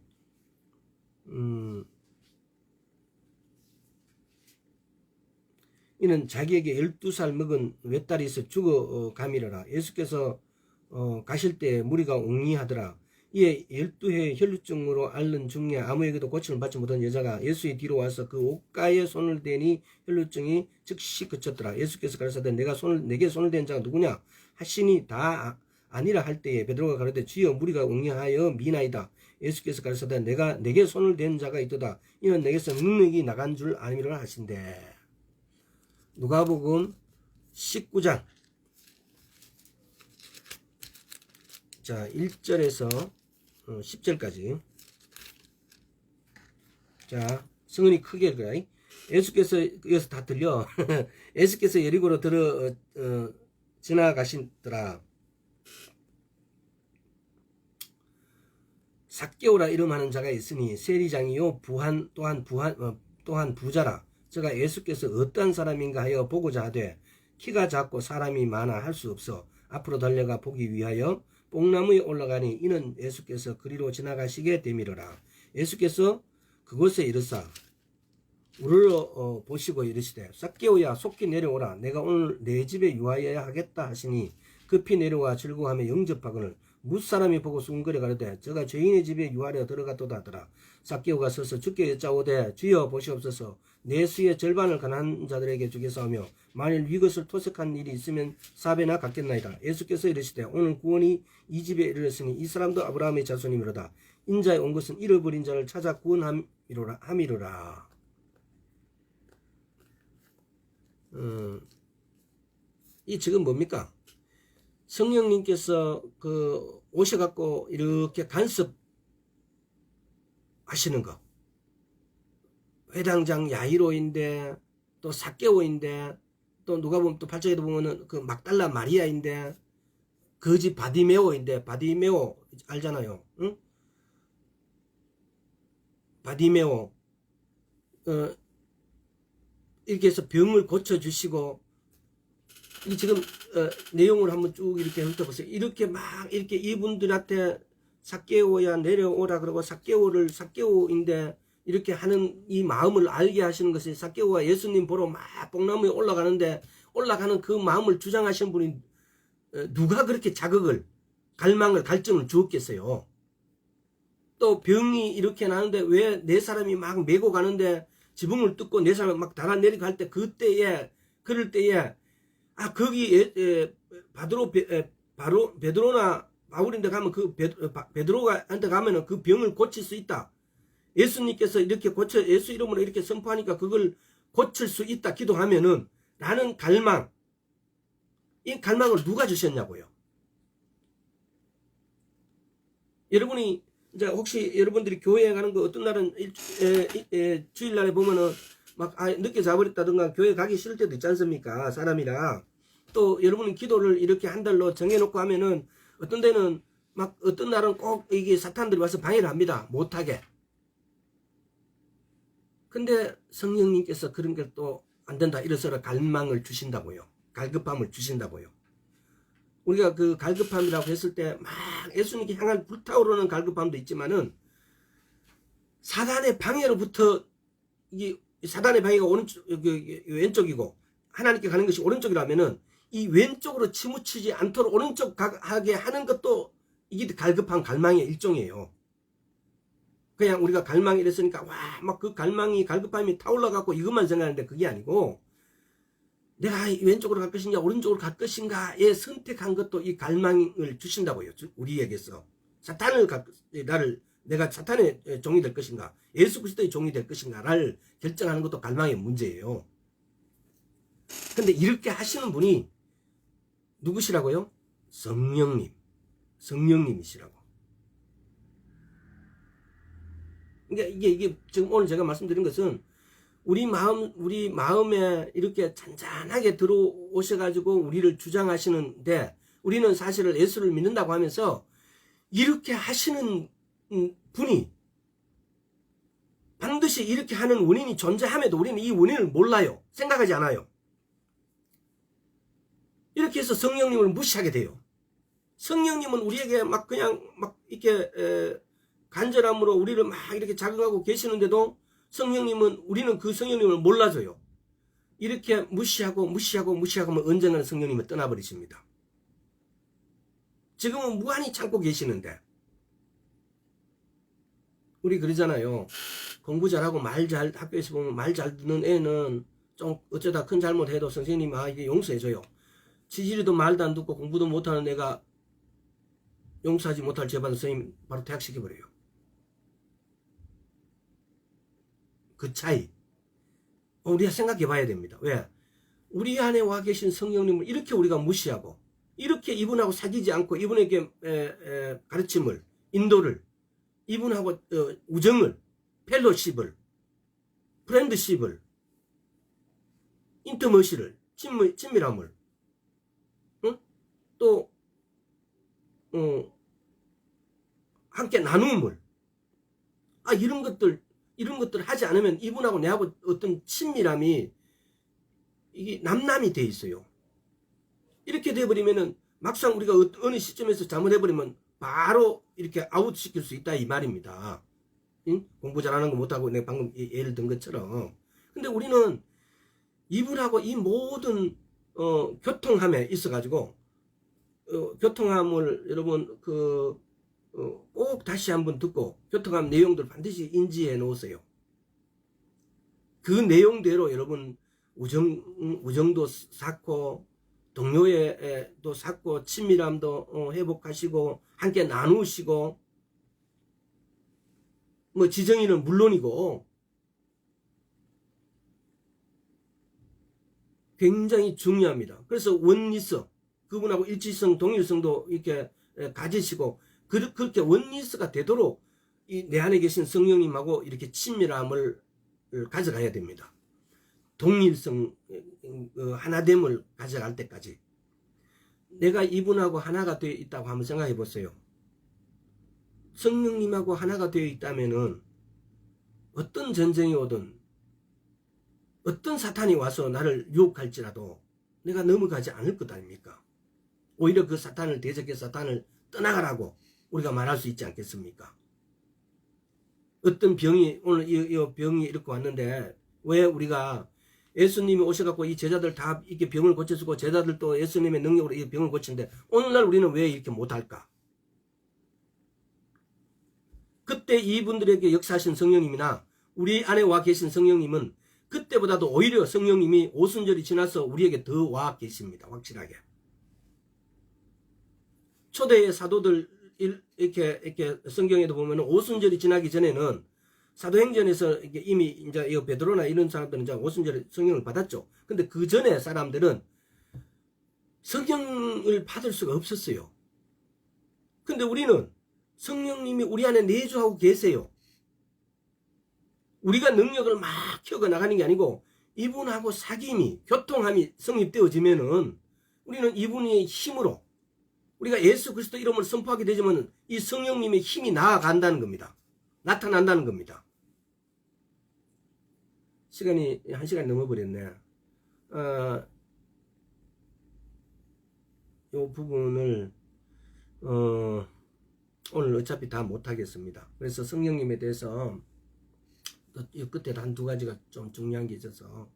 [SPEAKER 1] 이는 자기에게 12살 먹은 외딸이 있어 죽어 가미르라. 예수께서 가실 때 무리가 옹리하더라. 이에 12해 혈루증으로 앓는 중에 아무에게도 고침을 받지 못한 여자가 예수의 뒤로 와서 그 옷가에 손을 대니 혈루증이 즉시 그쳤더라. 예수께서 가라사대 내게 손을 댄 자가 누구냐 하시니 다 아니라 할 때에 베드로가 가로되 주여 무리가 옹리하여 미나이다. 예수께서 가라사대 내게 손을 댄 자가 있도다. 이는 내게서 능력이 나간 줄 아니라 하신대. 누가복음 19장 자 1절에서 10절까지 자 성은이 크게 읽어라. 예수께서 여기서 다 들려. 예수께서 여리고로 지나가시더라. 삭개오라 이름하는 자가 있으니 세리장이요 또한 부자라. 저가 예수께서 어떠한 사람인가 하여 보고자 하되 키가 작고 사람이 많아 할 수 없어 앞으로 달려가 보기 위하여 뽕나무에 올라가니 이는 예수께서 그리로 지나가시게 되미르라. 예수께서 그곳에 이르사 우르르 보시고 이르시되 삭개오야 속히 내려오라. 내가 오늘 내 집에 유하여야 하겠다 하시니 급히 내려와 즐거워하며 영접하거늘 무사람이 보고 수군거려 가로되 저가 죄인의 집에 유하려 들어갔도다 하더라. 삭개오가 서서 주께 여짜오되 주여 보시옵소서 내 수의 절반을 가난한 자들에게 주겠사오며 만일 이것을 토색한 일이 있으면 4배나 갚겠나이다. 예수께서 이르시되 오늘 구원이 이 집에 이르렀으니 이 사람도 아브라함의 자손이므로다. 인자에 온 것은 잃어버린 자를 찾아 구원함이로라. 이 지금 뭡니까? 성령님께서 오셔갖고 이렇게 간섭 하시는 거. 회당장 야이로인데, 또 삭개오인데, 또 누가 보면 또 8장에도 보면은 그 막달라 마리아인데, 거지 바디메오인데, 바디메오 알잖아요. 응? 바디메오. 이렇게 해서 병을 고쳐주시고, 이 지금 내용을 한번 쭉 이렇게 훑어보세요. 이렇게 이분들한테 삭개오야 내려오라 그러고 삭개오인데 이렇게 하는 이 마음을 알게 하시는 것이 삭개오가 예수님 보러 막 뽕나무에 올라가는 그 마음을 주장하신 분이 누가 그렇게 갈증을 주었겠어요. 또 병이 이렇게 나는데 왜 네 사람이 막 메고 가는데 지붕을 뜯고 네 사람이 막 달아내리고 할 때 그럴 때에 거기 베드로나 바울인데 가면 베드로가한테 가면은 그 병을 고칠 수 있다. 예수님께서 이렇게 예수 이름으로 이렇게 선포하니까 그걸 고칠 수 있다 기도하면은 라는 갈망. 이 갈망을 누가 주셨냐고요. 여러분이 이제 혹시 여러분들이 교회에 가는 거 어떤 날은 주일날에 보면은 막 늦게 자버렸다든가 교회 가기 싫을 때도 있지 않습니까? 사람이라. 또 여러분은 기도를 이렇게 한 달로 정해놓고 하면은 어떤 데는 막 어떤 날은 꼭 이게 사탄들이 와서 방해를 합니다. 못하게. 근데 성령님께서 그런 게 또 안 된다. 이래서 갈망을 주신다고요. 갈급함을 주신다고요. 우리가 그 갈급함이라고 했을 때 막 예수님께 향한 불타오르는 갈급함도 있지만은 사단의 방해로부터 이 사단의 방해가 오른쪽 왼쪽이고 하나님께 가는 것이 오른쪽이라면은 이 왼쪽으로 치무치지 않도록 오른쪽 하게 하는 것도 이게 갈급한 갈망의 일종이에요. 그냥 우리가 갈망이 이랬으니까 와 막 그 갈급함이 타올라 갖고 이것만 생각하는데 그게 아니고 내가 왼쪽으로 갈 것인가 오른쪽으로 갈 것인가에 선택한 것도 이 갈망을 주신다고요. 우리에게서 사탄을 내가 사탄의 종이 될 것인가 예수 그리스도의 종이 될 것인가를 결정하는 것도 갈망의 문제예요. 근데 이렇게 하시는 분이 누구시라고요? 성령님이시라고. 그러니까 이게 지금 오늘 제가 말씀드린 것은 우리 마음에 이렇게 잔잔하게 들어오셔가지고 우리를 주장하시는데 우리는 사실을 예수를 믿는다고 하면서 이렇게 하시는 분이 반드시 이렇게 하는 원인이 존재함에도 우리는 이 원인을 몰라요. 생각하지 않아요. 이렇게 해서 성령님을 무시하게 돼요. 성령님은 우리에게 막 그냥 막 이렇게 간절함으로 우리를 막 이렇게 자극하고 계시는데도 우리는 그 성령님을 몰라줘요. 이렇게 무시하고 언젠가는 성령님을 떠나버리십니다. 지금은 무한히 참고 계시는데 우리 그러잖아요. 공부 잘하고 학교에서 보면 말 잘 듣는 애는 좀 어쩌다 큰 잘못해도 선생님이 이게 용서해줘요. 지지리도 말도 안 듣고 공부도 못하는 애가 용서하지 못할 죄 받은 선생님 바로 퇴학시켜버려요. 그 차이 우리가 생각해 봐야 됩니다. 왜? 우리 안에 와 계신 성령님을 이렇게 우리가 무시하고 이렇게 이분하고 사귀지 않고 이분에게 가르침을 인도를 이분하고 우정을 펠로십을 프렌드십을 인터머시를 친밀함을 또 함께 나눔을 이런 것들 하지 않으면 이분하고 내하고 어떤 친밀함이 이게 남남이 돼 있어요. 이렇게 돼버리면은 막상 우리가 어느 시점에서 잘못해버리면 바로 이렇게 아웃시킬 수 있다 이 말입니다. 응? 공부 잘하는 거 못하고 내가 방금 예를 든 것처럼. 근데 우리는 이분하고 이 모든 교통함에 있어가지고 교통함을 여러분 꼭 다시 한번 듣고 교통함 내용들 반드시 인지해 놓으세요. 그 내용대로 여러분 우정도 쌓고 동료애도 쌓고 친밀함도 회복하시고 함께 나누시고 뭐 지정이는 물론이고 굉장히 중요합니다. 그래서 원리스 그분하고 일치성 동일성도 이렇게 가지시고 그렇게 원리스가 되도록 내 안에 계신 성령님하고 이렇게 친밀함을 가져가야 됩니다. 동일성 하나됨을 가져갈 때까지 내가 이분하고 하나가 되어 있다고 한번 생각해 보세요. 성령님하고 하나가 되어 있다면은 어떤 전쟁이 오든 어떤 사탄이 와서 나를 유혹할지라도 내가 넘어가지 않을 것 아닙니까? 오히려 그 사탄을 대적해 사탄을 떠나가라고 우리가 말할 수 있지 않겠습니까? 어떤 병이 오늘 이 병이 이렇게 왔는데 왜 우리가 예수님이 오셔갖고 이 제자들 다 이렇게 병을 고쳐주고 제자들도 예수님의 능력으로 이 병을 고치는데 오늘날 우리는 왜 이렇게 못할까? 그때 이분들에게 역사하신 성령님이나 우리 안에 와 계신 성령님은 그때보다도 오히려 성령님이 오순절이 지나서 우리에게 더 와 계십니다. 확실하게. 초대의 사도들 이렇게 성경에도 보면 오순절이 지나기 전에는 사도행전에서 이미 이제 베드로나 이런 사람들은 이제 오순절에 성령을 받았죠. 근데 그 전에 사람들은 성령을 받을 수가 없었어요. 근데 우리는 성령님이 우리 안에 내주하고 계세요. 우리가 능력을 막 키워 나가는 게 아니고 이분하고 사귐이 교통함이 성립되어지면은 우리는 이분의 힘으로 우리가 예수 그리스도 이름을 선포하게 되지만 이 성령님의 힘이 나아간다는 겁니다. 나타난다는 겁니다. 시간이 1시간이 넘어버렸네. 이 부분을 오늘 어차피 다 못하겠습니다. 그래서 성령님에 대해서 이 끝에 한 두 가지가 좀 중요한 게 있어서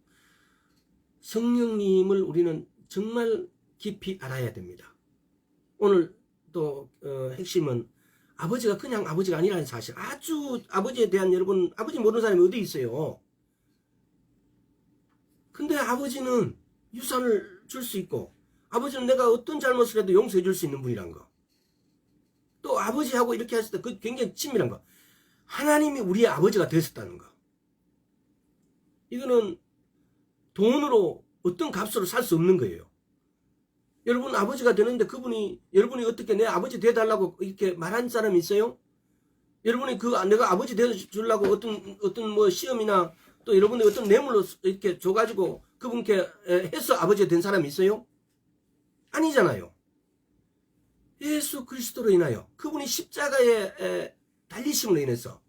[SPEAKER 1] 성령님을 우리는 정말 깊이 알아야 됩니다. 오늘 또 핵심은 아버지가 그냥 아버지가 아니라는 사실. 아주 아버지에 대한 여러분 아버지 모르는 사람이 어디 있어요. 근데 아버지는 유산을 줄 수 있고 아버지는 내가 어떤 잘못을 해도 용서해 줄 수 있는 분이란 거. 또 아버지하고 이렇게 했을 때 그 굉장히 친밀한 거. 하나님이 우리의 아버지가 되셨다는 거. 이거는 돈으로 어떤 값으로 살 수 없는 거예요. 여러분 아버지가 되는데 그분이 여러분이 어떻게 내 아버지 되달라고 이렇게 말한 사람이 있어요? 여러분이 내가 아버지 되주려고 어떤 뭐 시험이나 또 여러분이 어떤 뇌물로 이렇게 줘가지고 그분께 해서 아버지가 된 사람이 있어요? 아니잖아요. 예수 그리스도로 인하여 그분이 십자가에 달리심으로 인해서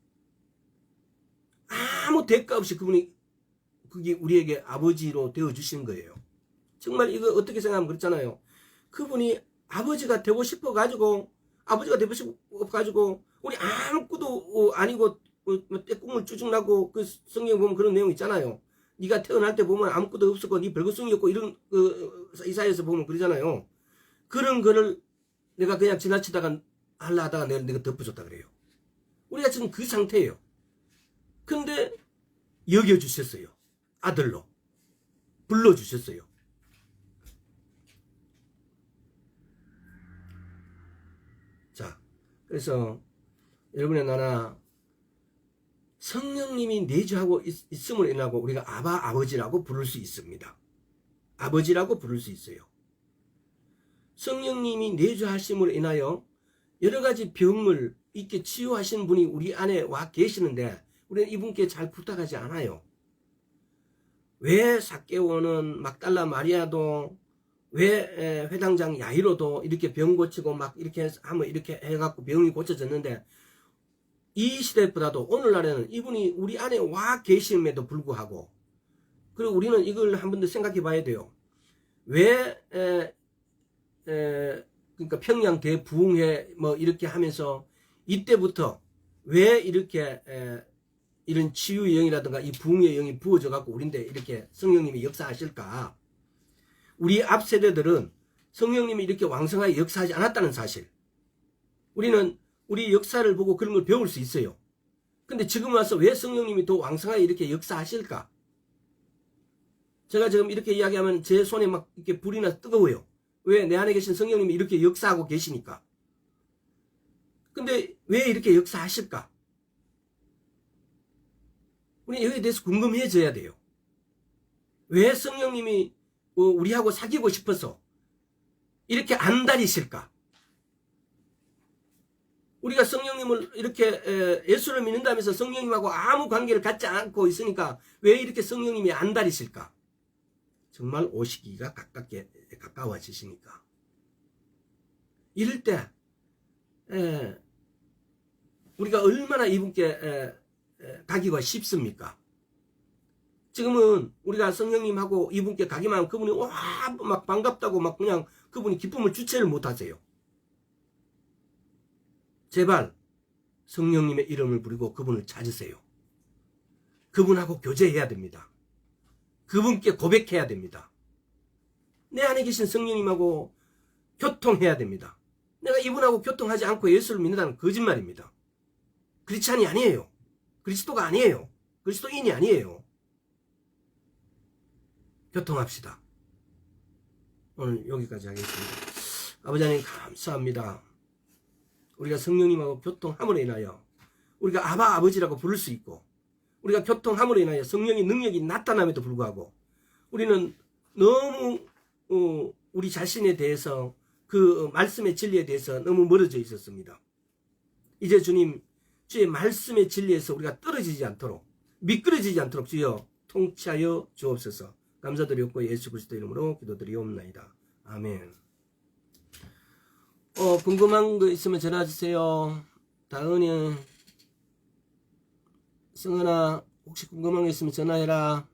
[SPEAKER 1] 아무 대가 없이 그분이 그게 우리에게 아버지로 되어주신 거예요. 정말 이거 어떻게 생각하면 그렇잖아요. 그분이 아버지가 되고 싶어가지고 아버지가 되고 싶어가지고 우리 아무것도 아니고 떼꿈을 쭈죽나고 그 성경 보면 그런 내용 있잖아요. 네가 태어날 때 보면 아무것도 없었고 네 별것성이 없고 이런 이사야에서 보면 그러잖아요. 그런 거를 내가 그냥 지나치다가 하려 하다가 내가 덮어줬다 그래요. 우리가 지금 그 상태예요. 근데 여겨주셨어요. 아들로 불러주셨어요. 자, 그래서 여러분의 나나 성령님이 내주하고 있음으로 인하고 우리가 아버지라고 부를 수 있습니다. 아버지라고 부를 수 있어요. 성령님이 내주하심으로 인하여 여러 가지 병을 이렇게 치유하신 분이 우리 안에 와 계시는데 우리는 이분께 잘 부탁하지 않아요. 왜 삭개오는 막달라 마리아도 왜 회당장 야이로도 이렇게 병 고치고 막 이렇게 하면 이렇게 해갖고 병이 고쳐졌는데 이 시대보다도 오늘날에는 이분이 우리 안에 와 계심에도 불구하고 그리고 우리는 이걸 한 번 더 생각해 봐야 돼요. 왜 그러니까 평양 대부흥회 뭐 이렇게 하면서 이때부터 왜 이렇게 이런 치유의 영이라든가 이 부흥의 영이 부어져 갖고 우리인데 이렇게 성령님이 역사하실까? 우리 앞 세대들은 성령님이 이렇게 왕성하게 역사하지 않았다는 사실. 우리는 우리 역사를 보고 그런 걸 배울 수 있어요. 근데 지금 와서 왜 성령님이 더 왕성하게 이렇게 역사하실까? 제가 지금 이렇게 이야기하면 제 손에 막 이렇게 불이 나서 뜨거워요. 왜? 내 안에 계신 성령님이 이렇게 역사하고 계시니까. 근데 왜 이렇게 역사하실까? 우리 여기에 대해서 궁금해져야 돼요. 왜 성령님이 우리하고 사귀고 싶어서 이렇게 안달이실까? 우리가 성령님을 이렇게 예수를 믿는다면서 성령님하고 아무 관계를 갖지 않고 있으니까 왜 이렇게 성령님이 안달이실까? 정말 오시기가 가까워지시니까. 이럴 때 우리가 얼마나 이분께 가기가 쉽습니까? 지금은 우리가 성령님하고 이분께 가기만 하면 그분이 와 막 반갑다고 막 그냥 그분이 기쁨을 주체를 못하세요. 제발 성령님의 이름을 부르고 그분을 찾으세요. 그분하고 교제해야 됩니다. 그분께 고백해야 됩니다. 내 안에 계신 성령님하고 교통해야 됩니다. 내가 이분하고 교통하지 않고 예수를 믿는다는 거짓말입니다. 크리스찬이 아니에요. 그리스도가 아니에요. 그리스도인이 아니에요. 교통합시다. 오늘 여기까지 하겠습니다. 아버지 하나님 감사합니다. 우리가 성령님하고 교통함으로 인하여 우리가 아버지라고 부를 수 있고 우리가 교통함으로 인하여 성령의 능력이 나타남에도 불구하고 우리는 너무 우리 자신에 대해서 그 말씀의 진리에 대해서 너무 멀어져 있었습니다. 이제 주님 주의 말씀의 진리에서 우리가 떨어지지 않도록 미끄러지지 않도록 주여 통치하여 주옵소서. 감사드리옵고 예수 그리스도 이름으로 기도드리옵나이다. 아멘. 궁금한 거 있으면 전화 주세요. 다은이, 승은아, 혹시 궁금한 거 있으면 전화해라.